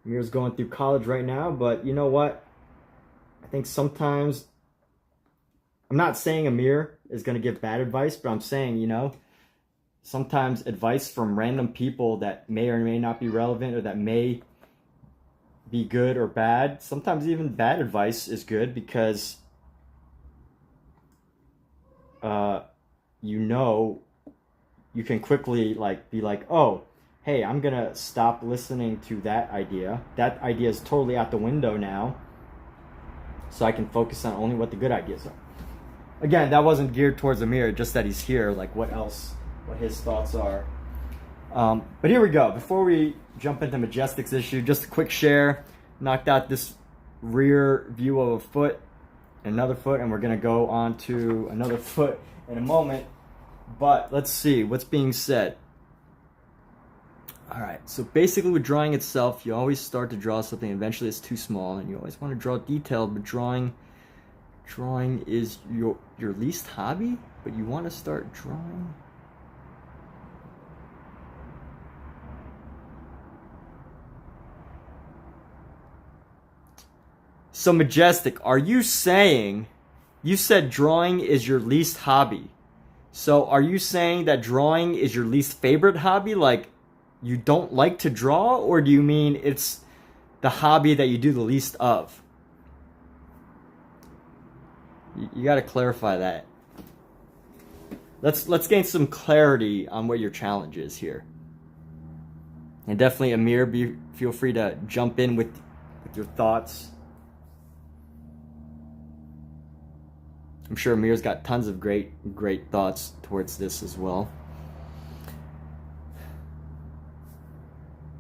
Amir's going through college right now, but you know what? I think sometimes, I'm not saying Amir is going to give bad advice, but I'm saying, you know, sometimes advice from random people that may or may not be relevant or that may be good or bad, sometimes even bad advice is good because you know, you can quickly be like, oh, hey, I'm going to stop listening to that idea. That idea is totally out the window now, so I can focus on only what the good ideas are. Again, that wasn't geared towards Amir, just that he's here, like what his thoughts are. But here we go. Before we jump into Majestic's issue, just a quick share. Knocked out this rear view of a foot, another foot, and we're going to go on to another foot in a moment. But let's see what's being said. All right, so basically with drawing itself, you always start to draw something, eventually it's too small, and you always want to draw detailed, but drawing is your least hobby, but you want to start drawing. So Majestic, are you saying, you said drawing is your least hobby. So are you saying that drawing is your least favorite hobby? Like you don't like to draw, or do you mean it's the hobby that you do the least of? You got to clarify that. Let's gain some clarity on what your challenge is here. And definitely Amir, feel free to jump in with your thoughts. I'm sure Amir's got tons of great thoughts towards this as well.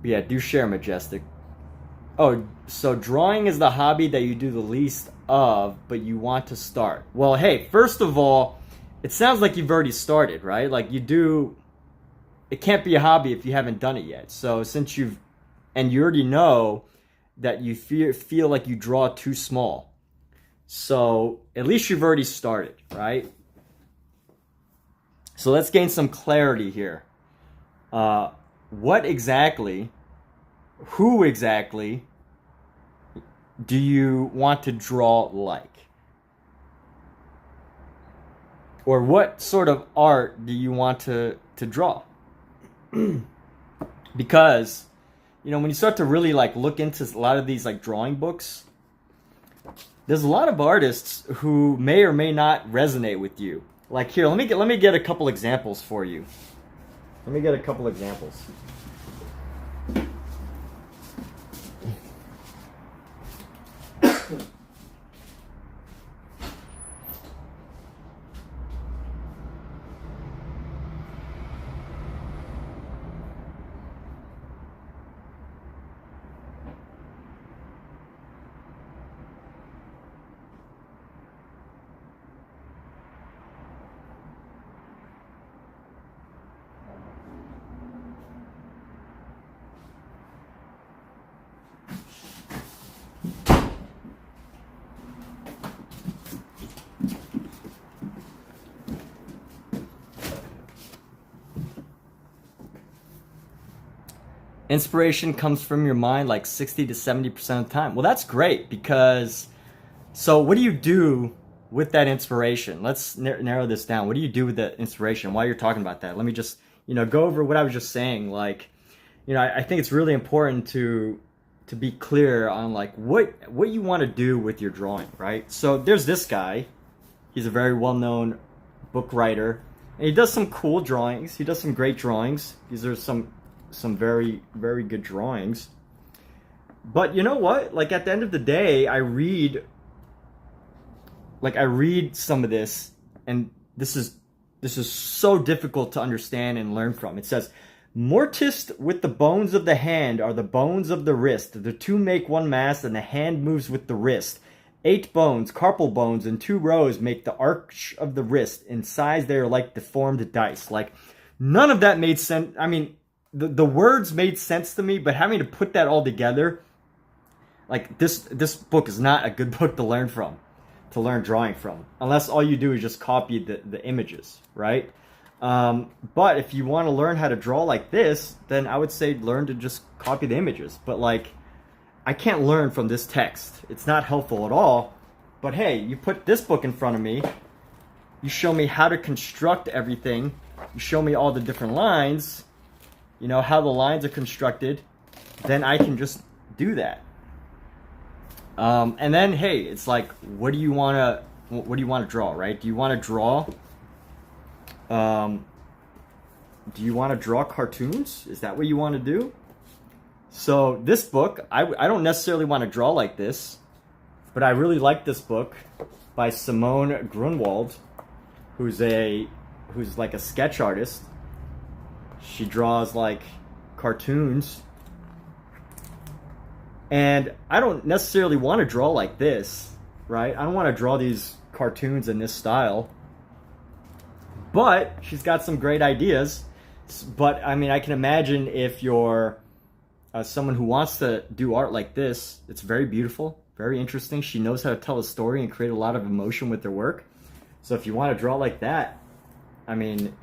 But yeah, do share, Majestic. Oh, so drawing is the hobby that you do the least of, but you want to start. Well, hey, first of all, it sounds like you've already started, right? Like you do, it can't be a hobby if you haven't done it yet. So since you already know that you feel like you draw too small. So at least you've already started, right? So let's gain some clarity here. Who exactly do you want to draw like? Or what sort of art do you want to draw? Because, you know, when you start to really look into a lot of these drawing books, there's a lot of artists who may or may not resonate with you. Like here, let me get a couple examples for you. Let me get a couple examples. Inspiration comes from your mind 60 to 70% of the time. Well, that's great because, so what do you do with that inspiration? Let's narrow this down. What do you do with the inspiration? While you're talking about that, let me just, go over what I was just saying. Like, I think it's really important to be clear on like what you want to do with your drawing, right? So there's this guy. He's a very well-known book writer, and he does some cool drawings. He does some great drawings. These are some very, very good drawings. But you know what? Like at the end of the day, I read some of this, and this is so difficult to understand and learn from. It says, mortised with the bones of the hand are the bones of the wrist. The two make one mass, and the hand moves with the wrist. 8 bones, carpal bones, in 2 rows make the arch of the wrist. In size, they are like deformed dice. Like, none of that made sense. I mean, the words made sense to me, but having to put that all together, like this book is not a good book to learn drawing from, unless all you do is just copy the images, right? But if you want to learn how to draw like this, then I would say learn to just copy the images. But like, I can't learn from this text. It's not helpful at all. But hey, you put this book in front of me, you show me how to construct everything, you show me all the different lines, how the lines are constructed, then I can just do that. And then, hey, it's like, what do you want to draw, right? Do you want to draw cartoons? Is that what you want to do? So this book, I don't necessarily want to draw like this, but I really like this book by Simone Grunwald, who's like a sketch artist. She draws like cartoons. And I don't necessarily want to draw like this, right? I don't want to draw these cartoons in this style. But she's got some great ideas. But I mean, I can imagine if you're someone who wants to do art like this, it's very beautiful, very interesting. She knows how to tell a story and create a lot of emotion with her work. So if you want to draw like that, I mean,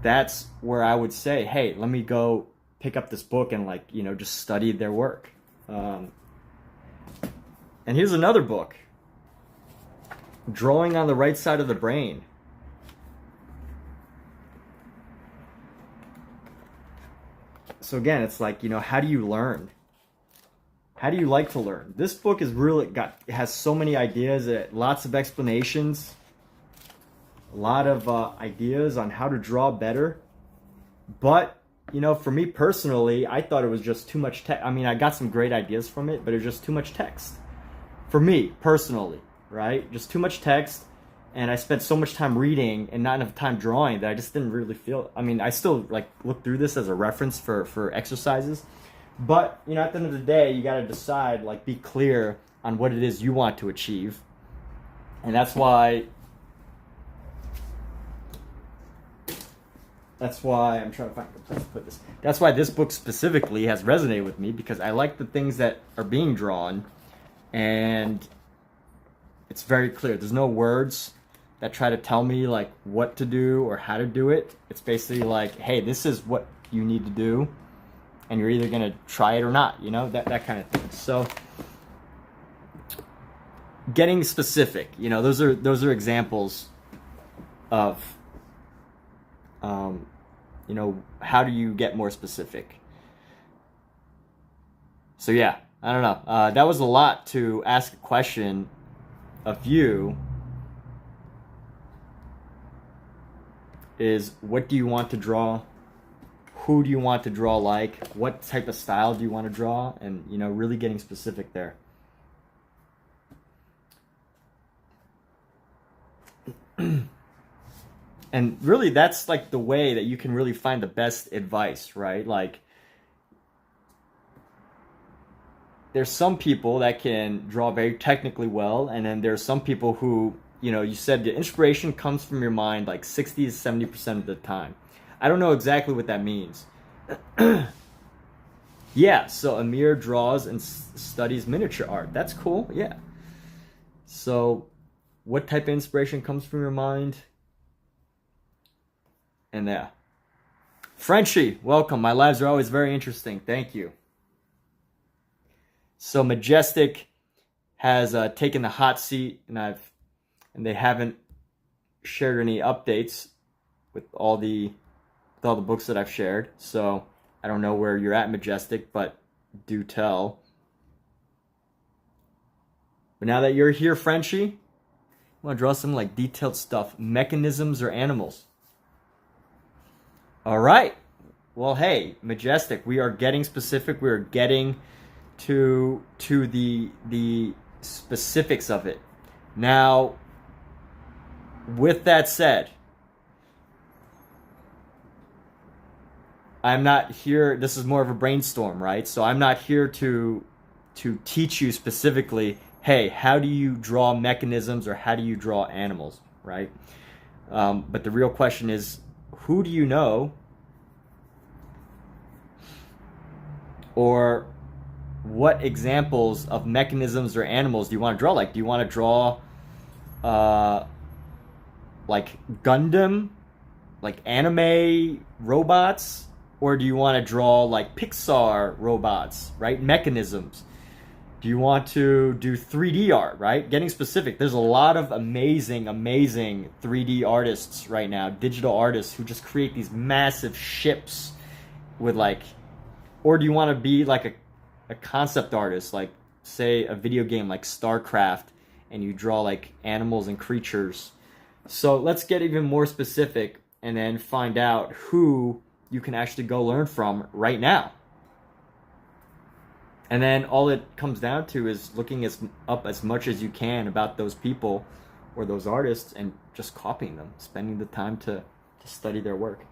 that's where I would say, hey, let me go pick up this book and like, just study their work. And here's another book, Drawing on the Right Side of the Brain. So again, it's like, how do you learn? How do you like to learn? This book is it has so many ideas, lots of explanations, a lot of ideas on how to draw better. But, for me personally, I thought it was just too much text. I mean, I got some great ideas from it, but it was just too much text. For me personally, right? Just too much text. And I spent so much time reading and not enough time drawing that I just didn't really feel. I mean, I still like look through this as a reference for exercises. But, at the end of the day, you got to decide, like, be clear on what it is you want to achieve. And that's why I'm trying to find a place to put this. That's why this book specifically has resonated with me, because I like the things that are being drawn, and it's very clear. There's no words that try to tell me like what to do or how to do it. It's basically like, hey, this is what you need to do, and you're either gonna try it or not, that kind of thing. So getting specific, those are examples of how do you get more specific. So yeah, I don't know, that was a lot to ask a question of you. Is what do you want to draw? Who do you want to draw like? What type of style do you want to draw? And, really getting specific there. And really, that's like the way that you can really find the best advice, right? Like, there's some people that can draw very technically well, and then there's some people who, you said the inspiration comes from your mind like 60 to 70% of the time. I don't know exactly what that means. Yeah, so Amir draws and studies miniature art. That's cool, yeah. So what type of inspiration comes from your mind? And yeah. Frenchie, welcome. My lives are always very interesting. Thank you. So Majestic has taken the hot seat, and they haven't shared any updates with all the books that I've shared. So I don't know where you're at, Majestic, but do tell. But now that you're here, Frenchie, I want to draw some like detailed stuff. Mechanisms or animals? All right. Well, hey, Majestic, we are getting specific. We are getting to the specifics of it. Now, with that said, I'm not here, this is more of a brainstorm, right? So I'm not here to teach you specifically, hey, how do you draw mechanisms or how do you draw animals, right? But the real question is, who do you know, or what examples of mechanisms or animals do you want to draw? Like, do you want to draw like Gundam, like anime robots? Or do you want to draw like Pixar robots, right? Mechanisms. Do you want to do 3D art, right? Getting specific. There's a lot of amazing 3D artists right now, digital artists who just create these massive ships with like, or do you want to be like a concept artist, like say a video game like StarCraft, and you draw like animals and creatures? So let's get even more specific and then find out who you can actually go learn from right now. And then all it comes down to is looking up as much as you can about those people or those artists and just copying them, spending the time to study their work.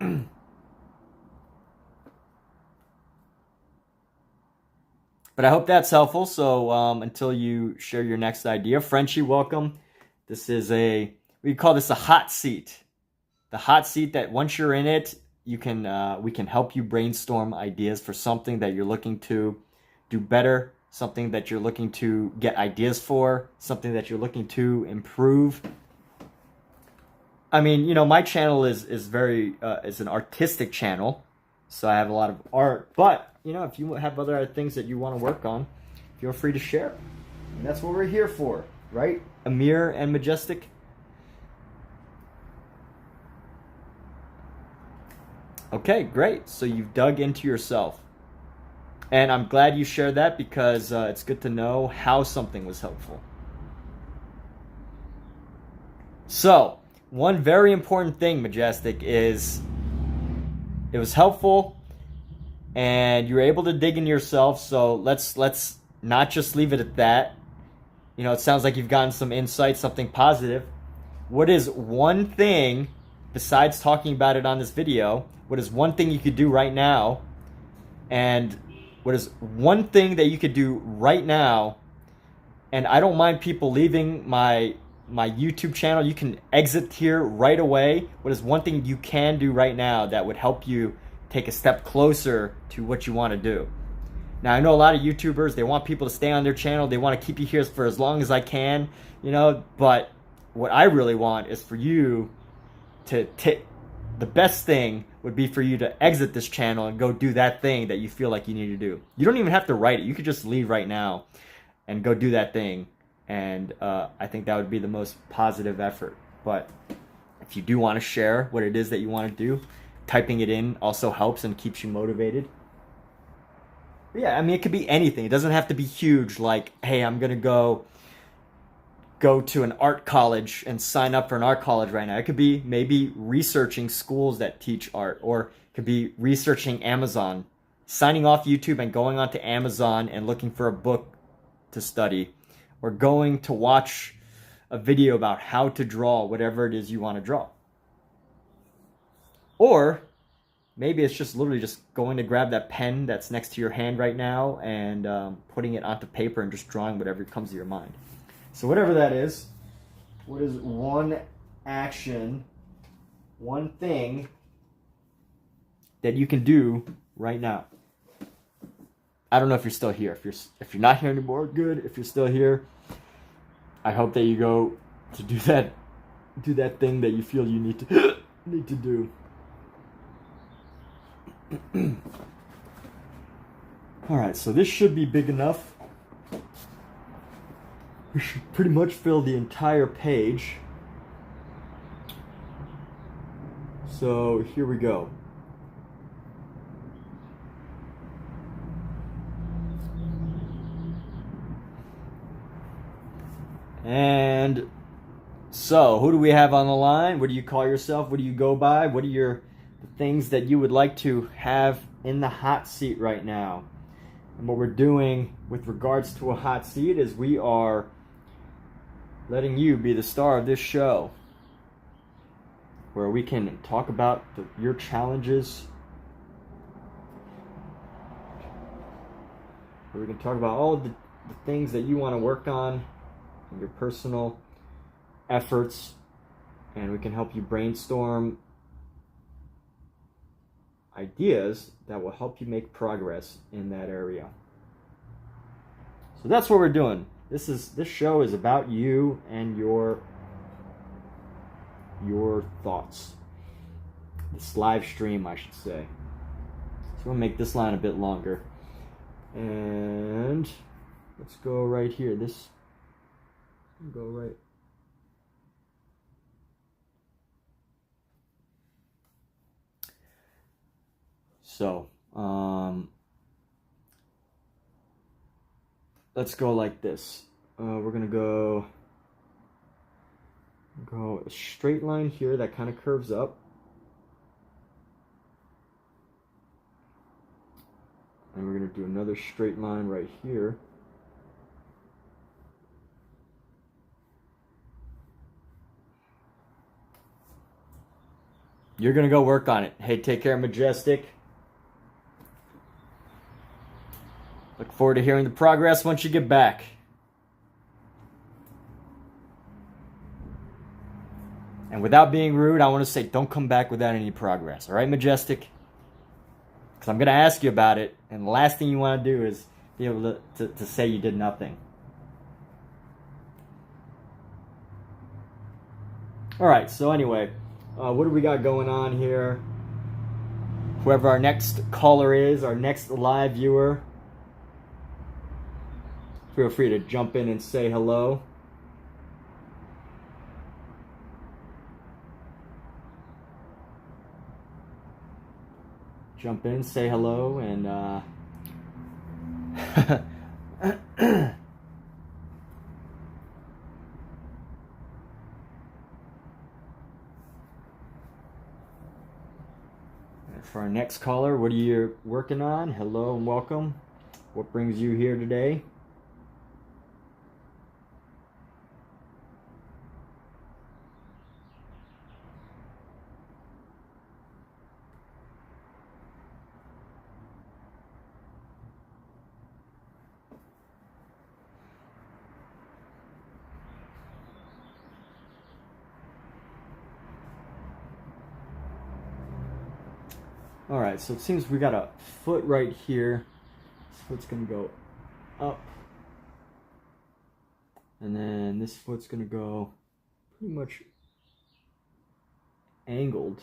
But I hope that's helpful. So until you share your next idea, Frenchie, welcome. This is we call this a hot seat. The hot seat that once you're in it, we can help you brainstorm ideas for something that you're looking to do better, something that you're looking to get ideas for, something that you're looking to improve. I mean, you know, my channel is an artistic channel, so I have a lot of art. But you know, if you have other things that you want to work on, feel free to share. And that's what we're here for, right? Amir and Majestic. Okay, great. So you've dug into yourself. And I'm glad you shared that because it's good to know how something was helpful. So, one very important thing, Majestic, is it was helpful and you were able to dig into yourself. So let's not just leave it at that. You know, it sounds like you've gotten some insight, something positive. What is one thing, besides talking about it on this video, what is one thing you could do right now? And what is one thing that you could do right now? And I don't mind people leaving my YouTube channel. You can exit here right away. What is one thing you can do right now that would help you take a step closer to what you want to do? Now, I know a lot of YouTubers, they want people to stay on their channel. They want to keep you here for as long as I can, you know, but what I really want is for you to take, the best thing would be for you to exit this channel and go do that thing that you feel like you need to do. You don't even have to write it. You could just leave right now and go do that thing. And I think that would be the most positive effort. But if you do want to share what it is that you want to do, typing it in also helps and keeps you motivated. But yeah, I mean, it could be anything. It doesn't have to be huge, like, hey, I'm going to go to an art college and sign up for an art college right now. It could be maybe researching schools that teach art, or it could be researching Amazon, signing off YouTube and going onto Amazon and looking for a book to study, or going to watch a video about how to draw whatever it is you want to draw. Or maybe it's just literally just going to grab that pen that's next to your hand right now and putting it onto paper and just drawing whatever comes to your mind. So whatever that is, what is one action, one thing that you can do right now? I don't know if you're still here. If you're not here anymore, good. If you're still here, I hope that you go to do that thing that you feel you need to do. All right, so this should be big enough. We should pretty much fill the entire page. So here we go. And so, who do we have on the line? What do you call yourself? What do you go by? What are the things that you would like to have in the hot seat right now? And what we're doing with regards to a hot seat is we are letting you be the star of this show, where we can talk about your challenges, where we can talk about all the things that you want to work on, your personal efforts, and we can help you brainstorm ideas that will help you make progress in that area. So that's what we're doing. This show is about you and your thoughts. This live stream, I should say. So we'll make this line a bit longer. And let's go right here. Go right. So, let's go like this. We're gonna go a straight line here that kind of curves up. And we're gonna do another straight line right here. You're gonna go work on it. Hey, take care, Majestic. Look forward to hearing the progress once you get back. And without being rude, I want to say don't come back without any progress. All right, Majestic? Because I'm going to ask you about it, and the last thing you want to do is be able to say you did nothing. All right, so anyway, what do we got going on here? Whoever our next caller is, our next live viewer, feel free to jump in and say hello. Jump in, say hello, and for our next caller, what are you working on? Hello and welcome. What brings you here today? Alright, so it seems we got a foot right here. This foot's going to go up. And then this foot's going to go pretty much angled.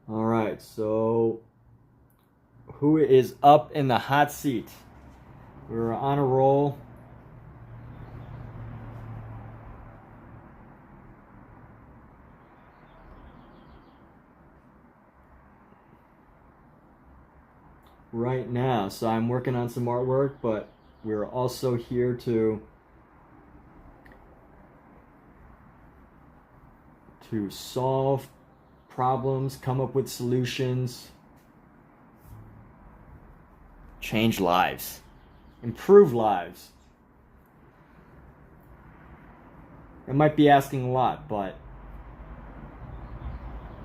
Alright, so who is up in the hot seat? We're on a roll. Right now. So I'm working on some artwork, but we're also here to solve problems, come up with solutions, change lives, improve lives. I might be asking a lot, but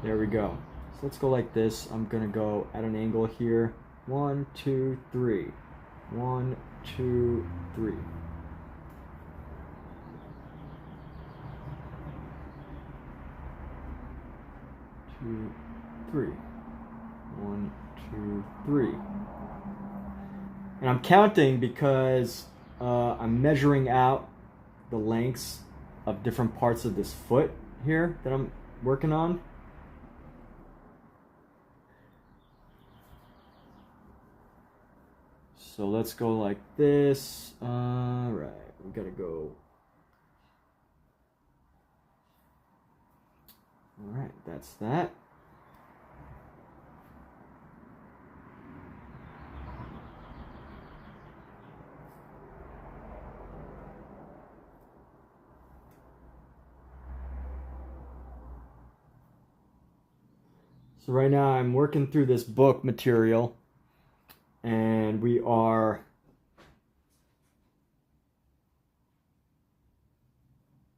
there we go. So let's go like this. I'm gonna go at an angle here. 1, 2, 3. 1, 2, 3. 2, 3. 1, 2, 3. And I'm counting because I'm measuring out the lengths different parts of this foot here that I'm working on. So let's go like this. All right, we gotta go. All right, that's that. So right now I'm working through this book material, and we are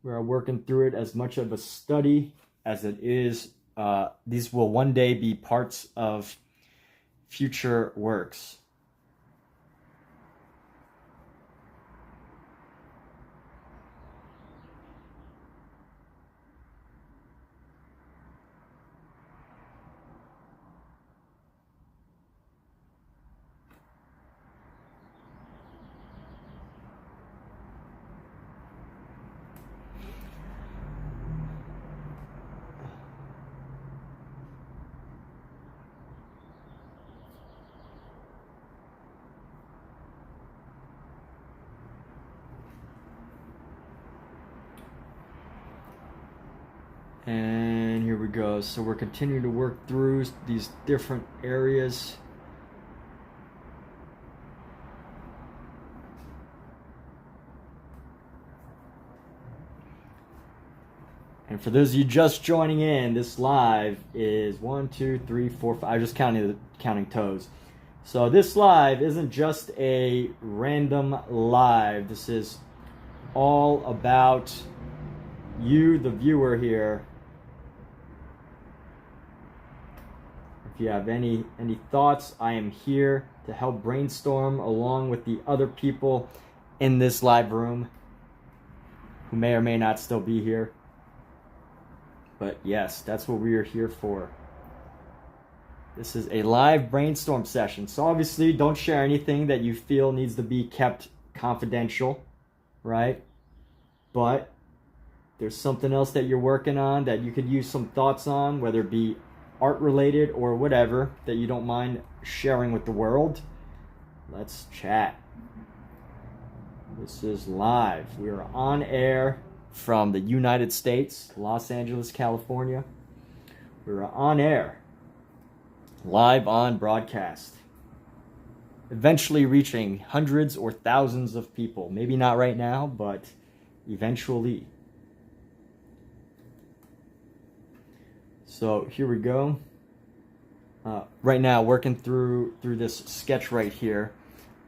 working through it as much of a study as it is. These will one day be parts of future works. And here we go. So we're continuing to work through these different areas. And for those of you just joining in, this live is 1, 2, 3, 4, 5. I just counting toes. So this live isn't just a random live. This is all about you, the viewer here. If you have any thoughts, I am here to help brainstorm along with the other people in this live room who may or may not still be here. But yes, that's what we are here for. This is a live brainstorm session. So obviously don't share anything that you feel needs to be kept confidential, right? But there's something else that you're working on that you could use some thoughts on, whether it be art related or whatever, that you don't mind sharing with the world. Let's chat. This is live. We are on air from the United States, Los Angeles, California. We're on air, live on broadcast, eventually reaching hundreds or thousands of people. Maybe not right now, but eventually. So here we go. Right now, working through this sketch right here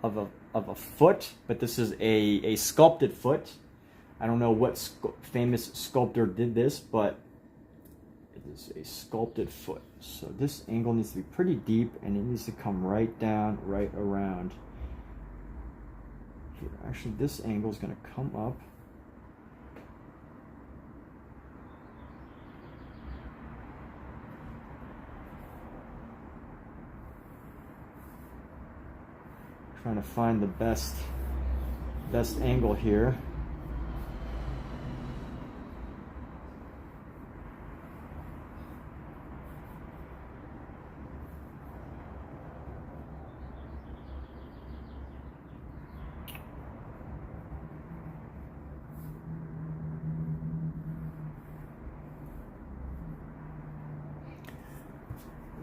of a foot, but this is a sculpted foot. I don't know what famous sculptor did this, but it is a sculpted foot. So this angle needs to be pretty deep, and it needs to come right down, right around here. Actually, this angle is going to come up. Trying to find the best angle here.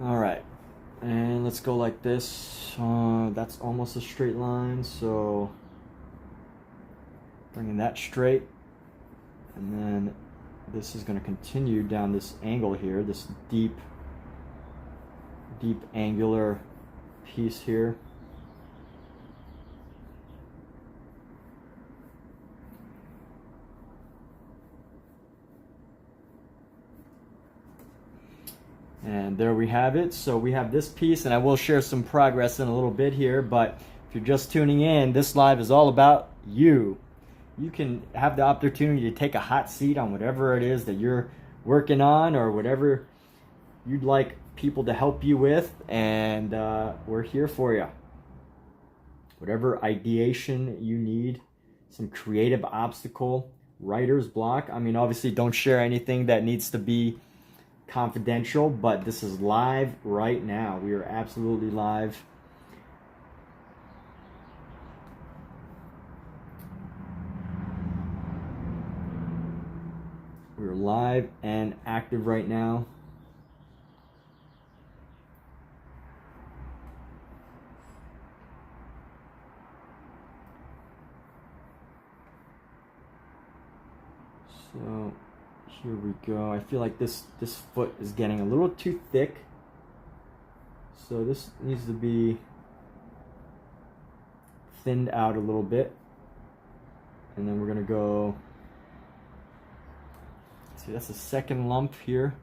All right, and let's go like this. That's almost a straight line, so bringing that straight, and then this is going to continue down this angle here, this deep angular piece here. And there we have it. So we have this piece, and I will share some progress in a little bit here, but if you're just tuning in, this live is all about you. You can have the opportunity to take a hot seat on whatever it is that you're working on, or whatever you'd like people to help you with, and we're here for you. Whatever ideation you need, some creative obstacle, writer's block. I mean, obviously don't share anything that needs to be confidential, but this is live right now. We are absolutely live. We're live and active right now. So here we go. I feel like this foot is getting a little too thick. So this needs to be thinned out a little bit. And then we're gonna go, see, that's the second lump here.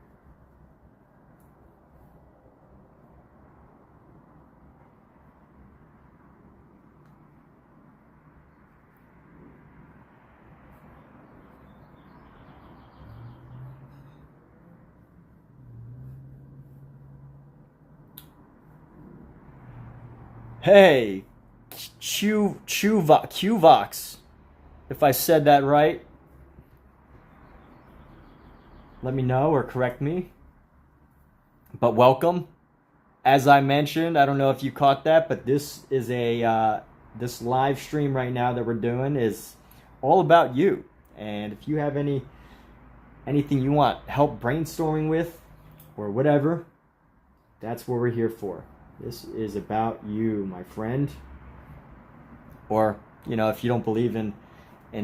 Hey, Qvox, if I said that right, let me know or correct me. But welcome. As I mentioned, I don't know if you caught that, but this is this live stream right now that we're doing is all about you. And if you have anything you want help brainstorming with or whatever, that's what we're here for. This is about you, my friend. Or, you know, if you don't believe in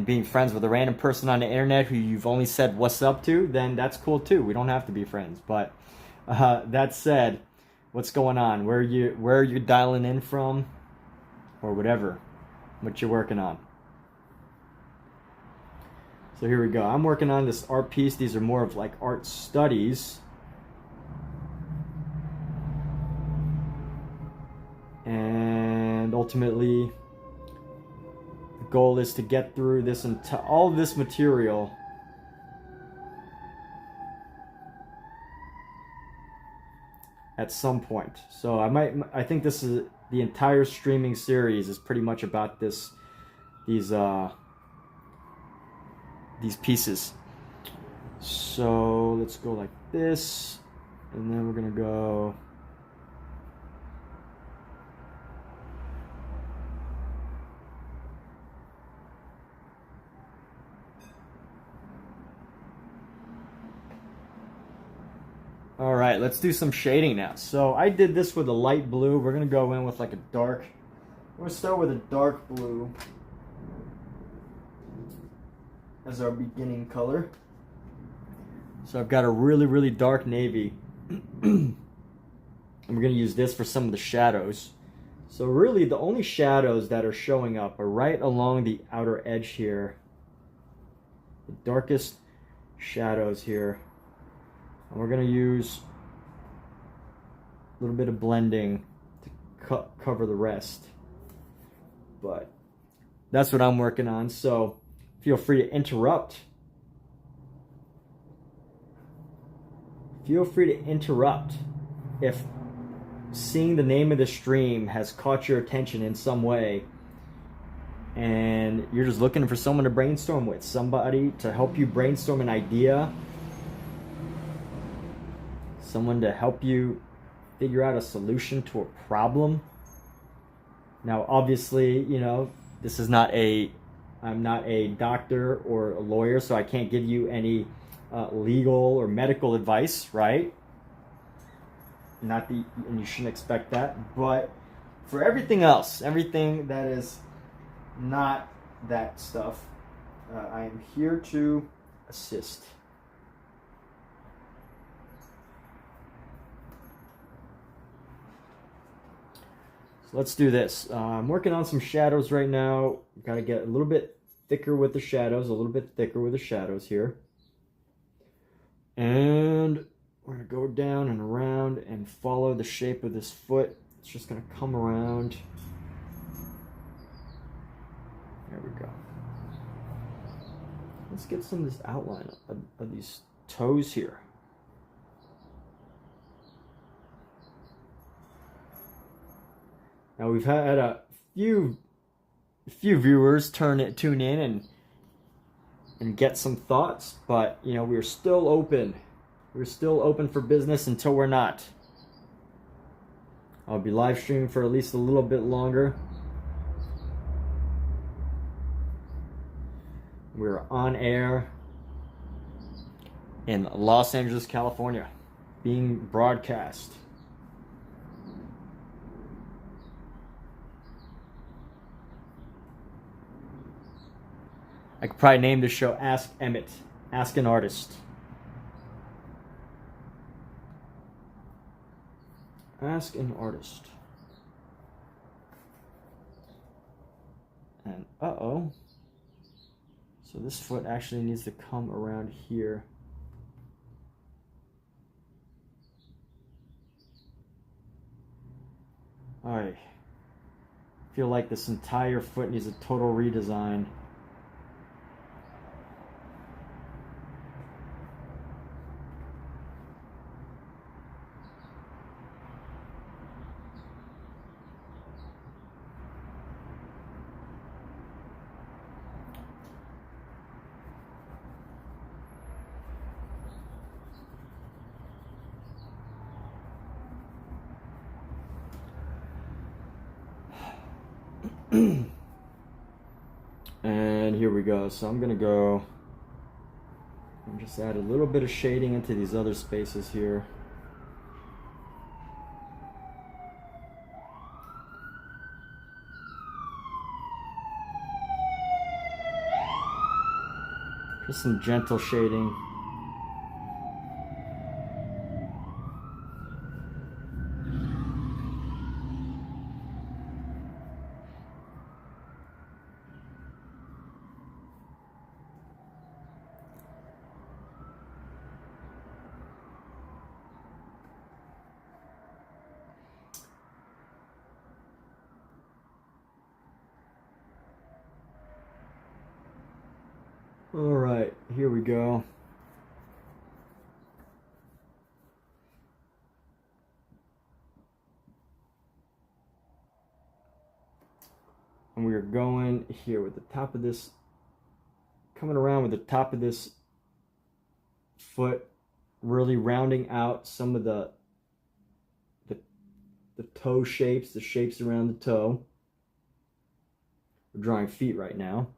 being friends with a random person on the internet who you've only said what's up to, then that's cool too. We don't have to be friends. But that said, what's going on? Where are you dialing in from? Or whatever, what you're working on. So here we go. I'm working on this art piece. These are more of like art studies. And ultimately, the goal is to get through this all this material at some point. So I think this is the entire streaming series is pretty much about these pieces. So let's go like this, and then we're gonna go. All right, let's do some shading now. So I did this with a light blue. We're gonna go in with like a dark. We're gonna start with a dark blue as our beginning color. So I've got a really, really dark navy. And we're gonna use this for some of the shadows. So really the only shadows that are showing up are right along the outer edge here. The darkest shadows here. And we're going to use a little bit of blending to cover the rest. But that's what I'm working on, so feel free to interrupt. Feel free to interrupt if seeing the name of the stream has caught your attention in some way and you're just looking for someone to brainstorm with, somebody to help you brainstorm an idea, someone to help you figure out a solution to a problem. Now, obviously, you know, this is not I'm not a doctor or a lawyer, so I can't give you any legal or medical advice, right? And you shouldn't expect that. But for everything else, everything that is not that stuff, I am here to assist. So let's do this. I'm working on some shadows right now. Got to get a little bit thicker with the shadows, here. And we're going to go down and around and follow the shape of this foot. It's just going to come around. There we go. Let's get some of this outline of these toes here. Now we've had a few viewers tune in and and get some thoughts, but you know, we're still open. We're still open for business until we're not. I'll be live streaming for at least a little bit longer. We're on air in Los Angeles, California, being broadcast. I could probably name the show Ask Emmett, Ask an Artist. Ask an Artist. And uh-oh. So this foot actually needs to come around here. I feel like this entire foot needs a total redesign. And here we go. So I'm gonna go and just add a little bit of shading into these other spaces here. Just some gentle shading. All right, here we go. And we are going here with the top of this, coming around with the top of this foot, really rounding out some of the toe shapes, the shapes around the toe. We're drawing feet right now.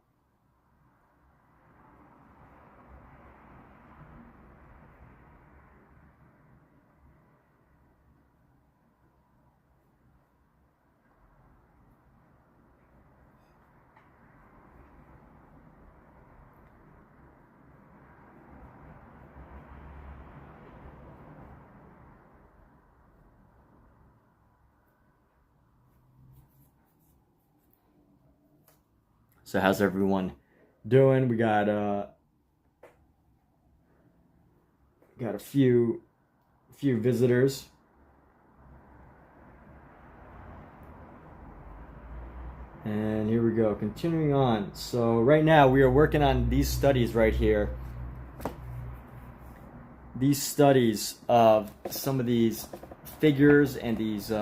So how's everyone doing? We got a few visitors. And here we go, continuing on. So right now we are working on these studies right here. These studies of some of these figures and these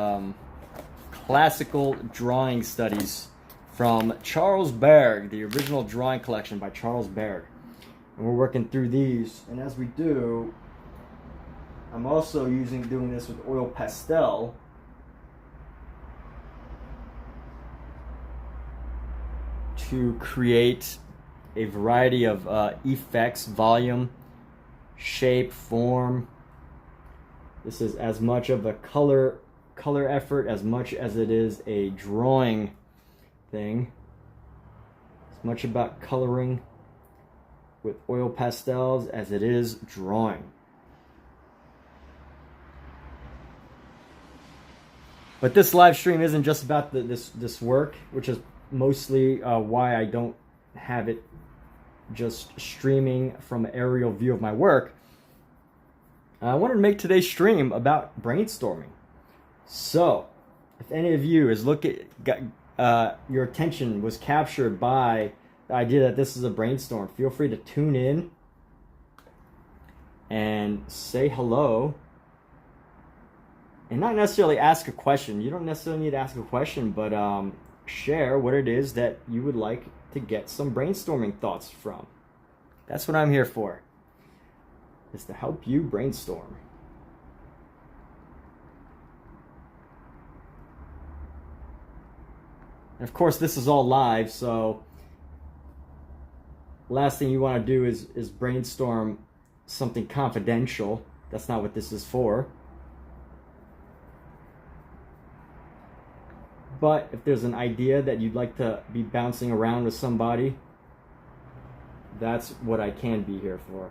classical drawing studies from Charles Bargue, the original drawing collection by Charles Bargue. And we're working through these. And as we do, I'm also doing this with oil pastel. To create a variety of effects, volume, shape, form. This is as much of a color effort as much as it is a drawing thing. It's much about coloring with oil pastels as it is drawing. But this live stream isn't just about this work, which is mostly why I don't have it just streaming from an aerial view of my work. I wanted to make today's stream about brainstorming. So, if any of you is your attention was captured by the idea that this is a brainstorm, feel free to tune in and say hello. And not necessarily ask a question. You don't necessarily need to ask a question, but share what it is that you would like to get some brainstorming thoughts from. That's what I'm here for, is to help you brainstorm. And of course, this is all live, so last thing you want to do is brainstorm something confidential. That's not what this is for. But if there's an idea that you'd like to be bouncing around with somebody, that's what I can be here for.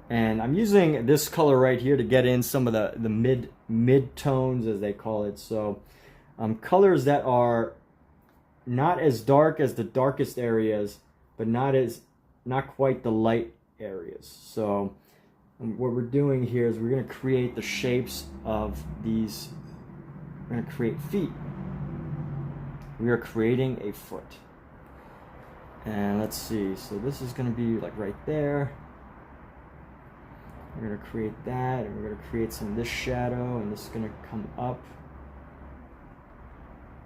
And I'm using this color right here to get in some of the mid tones, as they call it. So colors that are not as dark as the darkest areas, but not quite the light areas. So what we're doing here is we're going to create the shapes of these. We're going to create feet. We are creating a foot. And let's see. So this is going to be like right there. We're going to create that, and we're going to create some of this shadow, and this is going to come up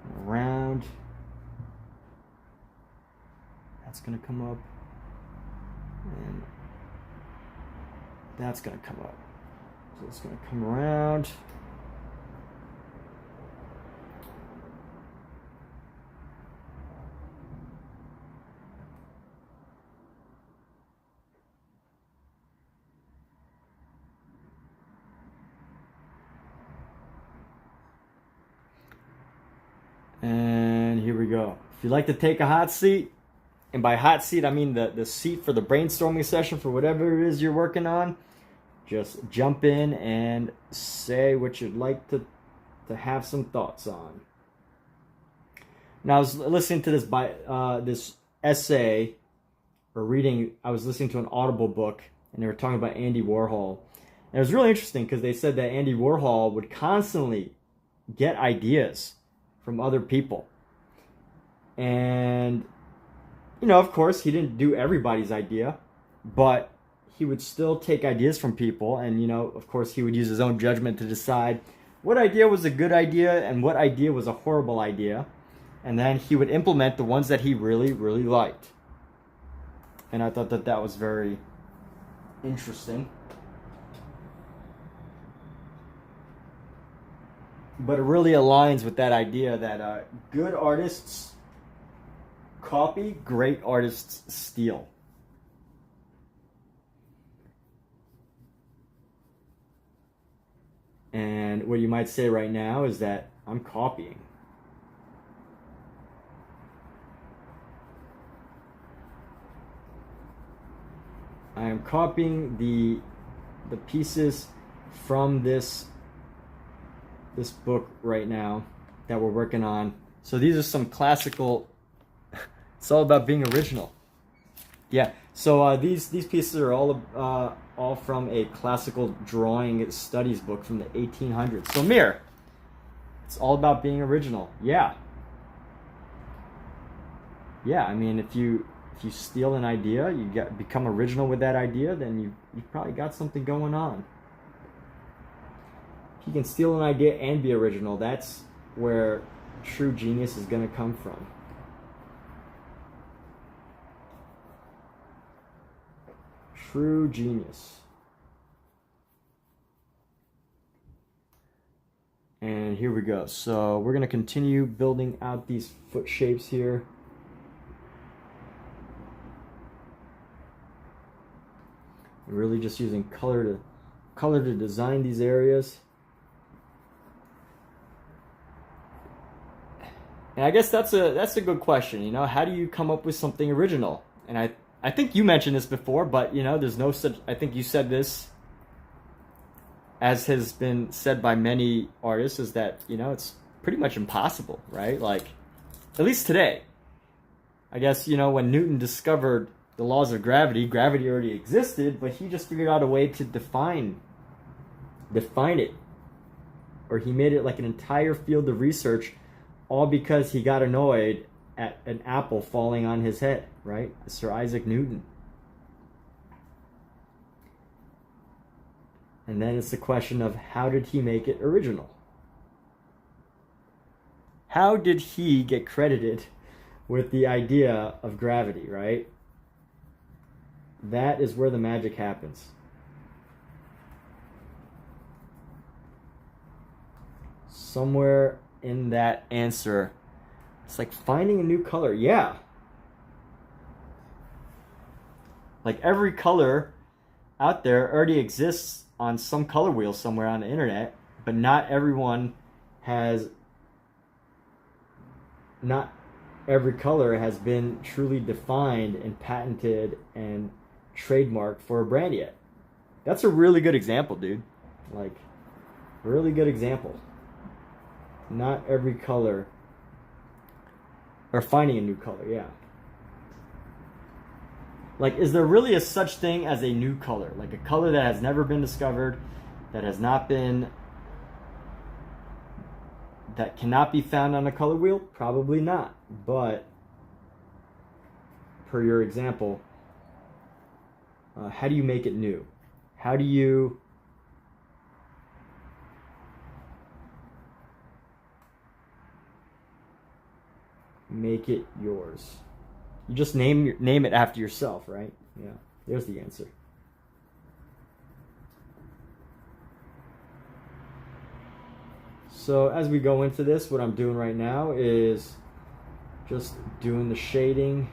and around. That's going to come up, and that's going to come up. So it's going to come around. And here we go. If you'd like to take a hot seat, and by hot seat I mean the seat for the brainstorming session for whatever it is you're working on, just jump in and say what you'd like to have some thoughts on. Now I was listening to this essay, or reading, I was listening to an Audible book, and they were talking about Andy Warhol. And it was really interesting because they said that Andy Warhol would constantly get ideas from other people. And, you know, of course, he didn't do everybody's idea, but he would still take ideas from people. And, you know, of course, he would use his own judgment to decide what idea was a good idea and what idea was a horrible idea. And then he would implement the ones that he really, really liked. And I thought that that was very interesting. But it really aligns with that idea that good artists copy, great artists steal. And what you might say right now is that I'm copying. I am copying the pieces from this book right now that we're working on. So these are some classical. It's all about being original. Yeah. So these pieces are all from a classical drawing studies book from the 1800s. So Mir, it's all about being original. Yeah. Yeah. I mean, if you steal an idea, you become original with that idea, then you've probably got something going on. If you can steal an idea and be original, that's where true genius is going to come from. True genius. And here we go. So we're going to continue building out these foot shapes here. We're really just using color to design these areas. And I guess that's a good question, you know, how do you come up with something original? And I think you mentioned this before, but you know, there's no such, I think you said this, as has been said by many artists, is that, you know, it's pretty much impossible, right? Like, at least today. I guess, you know, when Newton discovered the laws of gravity already existed, but he just figured out a way to define it. Or he made it like an entire field of research, all because he got annoyed at an apple falling on his head, right? Sir Isaac Newton. And then it's the question of, how did he make it original? How did he get credited with the idea of gravity, right? That is where the magic happens. Somewhere in that answer, it's like finding a new color. Yeah. Like every color out there already exists on some color wheel somewhere on the internet, but not every color has been truly defined and patented and trademarked for a brand yet. That's a really good example, dude. Like, really good example. Not every color, or finding a new color, yeah. Like, is there really a such thing as a new color? Like a color that has never been discovered, that cannot be found on a color wheel? Probably not. But, per your example, how do you make it new? How do you make it yours? You just name it after yourself, right? Yeah, there's the answer. So as we go into this, what I'm doing right now is just doing the shading.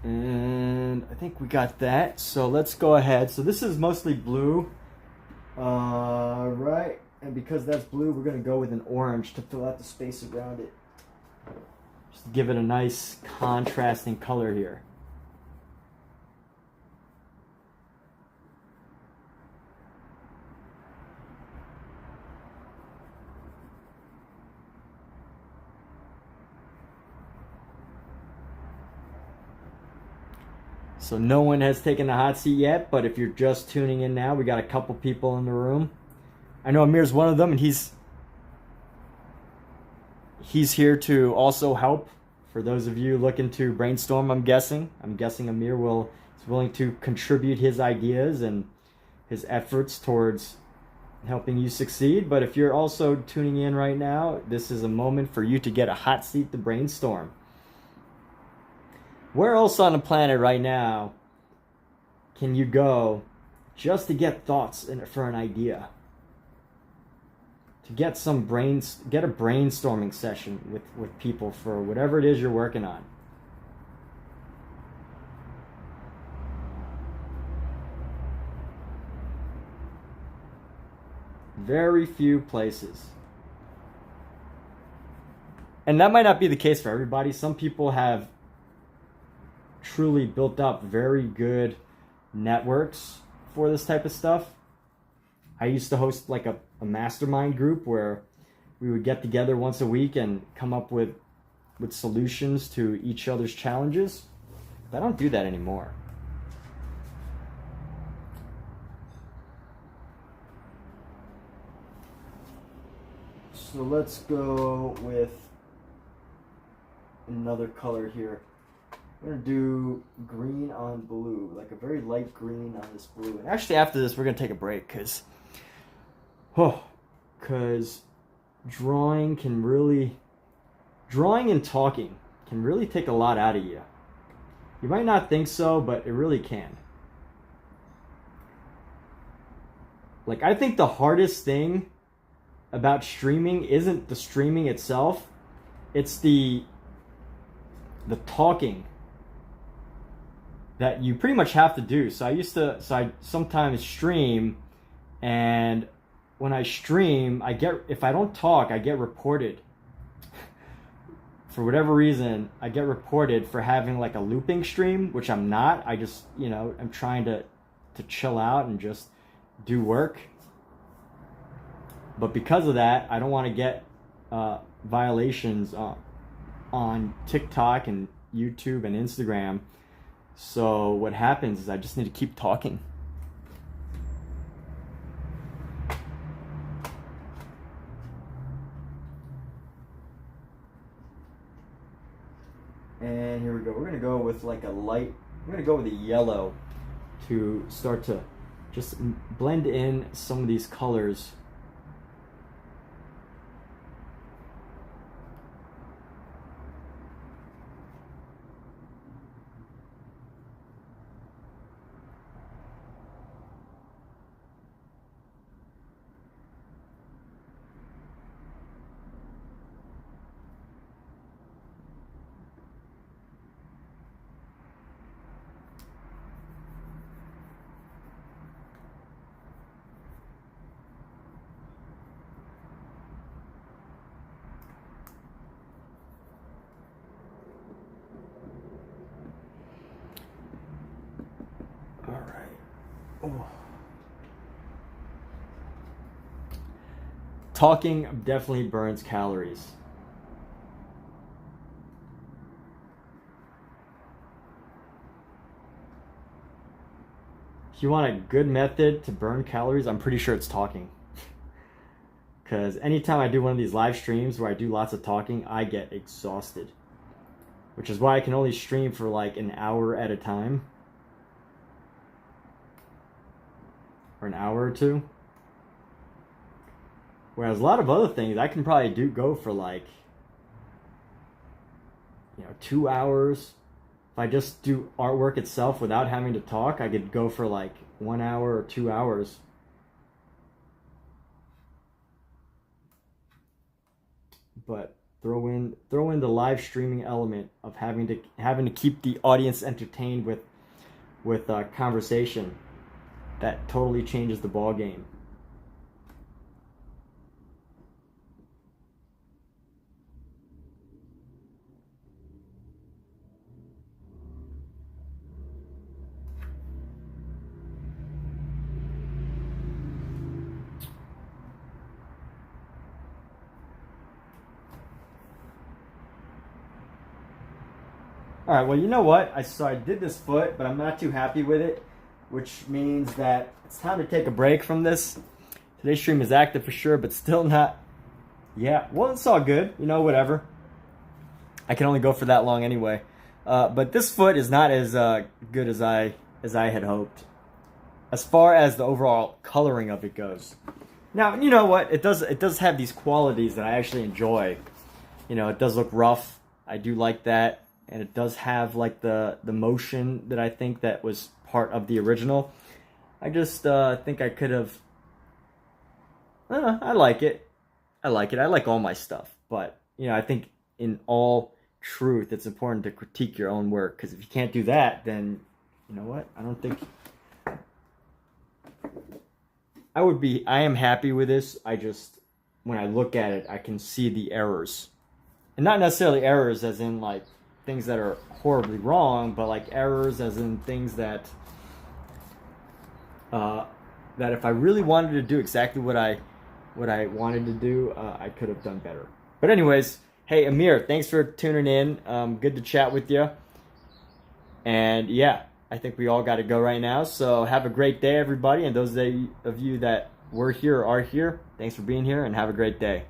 And I think we got that. So let's go ahead. So this is mostly blue. Right. And because that's blue, we're going to go with an orange to fill out the space around it. Just to give it a nice contrasting color here. So no one has taken the hot seat yet, but if you're just tuning in now, we got a couple people in the room. I know Amir's one of them, and he's here to also help. For those of you looking to brainstorm, I'm guessing Amir is willing to contribute his ideas and his efforts towards helping you succeed. But if you're also tuning in right now, this is a moment for you to get a hot seat to brainstorm. Where else on the planet right now can you go just to get thoughts for an idea? To get get a brainstorming session with people for whatever it is you're working on. Very few places. And that might not be the case for everybody. Some people have truly built up very good networks for this type of stuff. I used to host like a mastermind group where we would get together once a week and come up with solutions to each other's challenges. But I don't do that anymore. So let's go with another color here. We're going to do green on blue, like a very light green on this blue. And actually after this, we're going to take a break because drawing and talking can really take a lot out of you. You might not think so, but it really can. Like, I think the hardest thing about streaming isn't the streaming itself, it's the talking that you pretty much have to do. So I sometimes stream, and when I stream, if I don't talk, I get reported. For whatever reason, I get reported for having like a looping stream, which I'm not. I just, I'm trying to chill out and just do work. But because of that, I don't want to get violations on TikTok and YouTube and Instagram. So what happens is I just need to keep talking. And here we go. We're gonna go with like a light, we're gonna go with a yellow to start to just blend in some of these colors. All right. Oh. Talking definitely burns calories. If you want a good method to burn calories, I'm pretty sure it's talking. Because anytime I do one of these live streams where I do lots of talking, I get exhausted. Which is why I can only stream for like an hour at a time. Or an hour or two. Whereas a lot of other things I can probably go for like, 2 hours. If I just do artwork itself without having to talk, I could go for like 1 hour or 2 hours. But throw in the live streaming element of having to keep the audience entertained with conversation. That totally changes the ball game. All right, well, you know what? I did this foot, but I'm not too happy with it, which means that it's time to take a break from this. Today's stream is active for sure, but still not. Yeah, well, it's all good. Whatever. I can only go for that long anyway. But this foot is not as good as I had hoped, as far as the overall coloring of it goes. Now, you know what? It does have these qualities that I actually enjoy. It does look rough. I do like that. And it does have like the motion that I think that was part of the original. I just think I could have. I don't know. I like it. I like all my stuff. But I think in all truth, it's important to critique your own work. Because if you can't do that, then you know what? I don't think I am happy with this. I just, when I look at it, I can see the errors, and not necessarily errors as in like things that are horribly wrong, but like errors as in things that that if I really wanted to do exactly what I wanted to do, I could have done better. But anyways, hey Amir, thanks for tuning in. Good to chat with you. And yeah, I think we all got to go right now. So have a great day, everybody. And those of you that were here or are here, thanks for being here, and have a great day.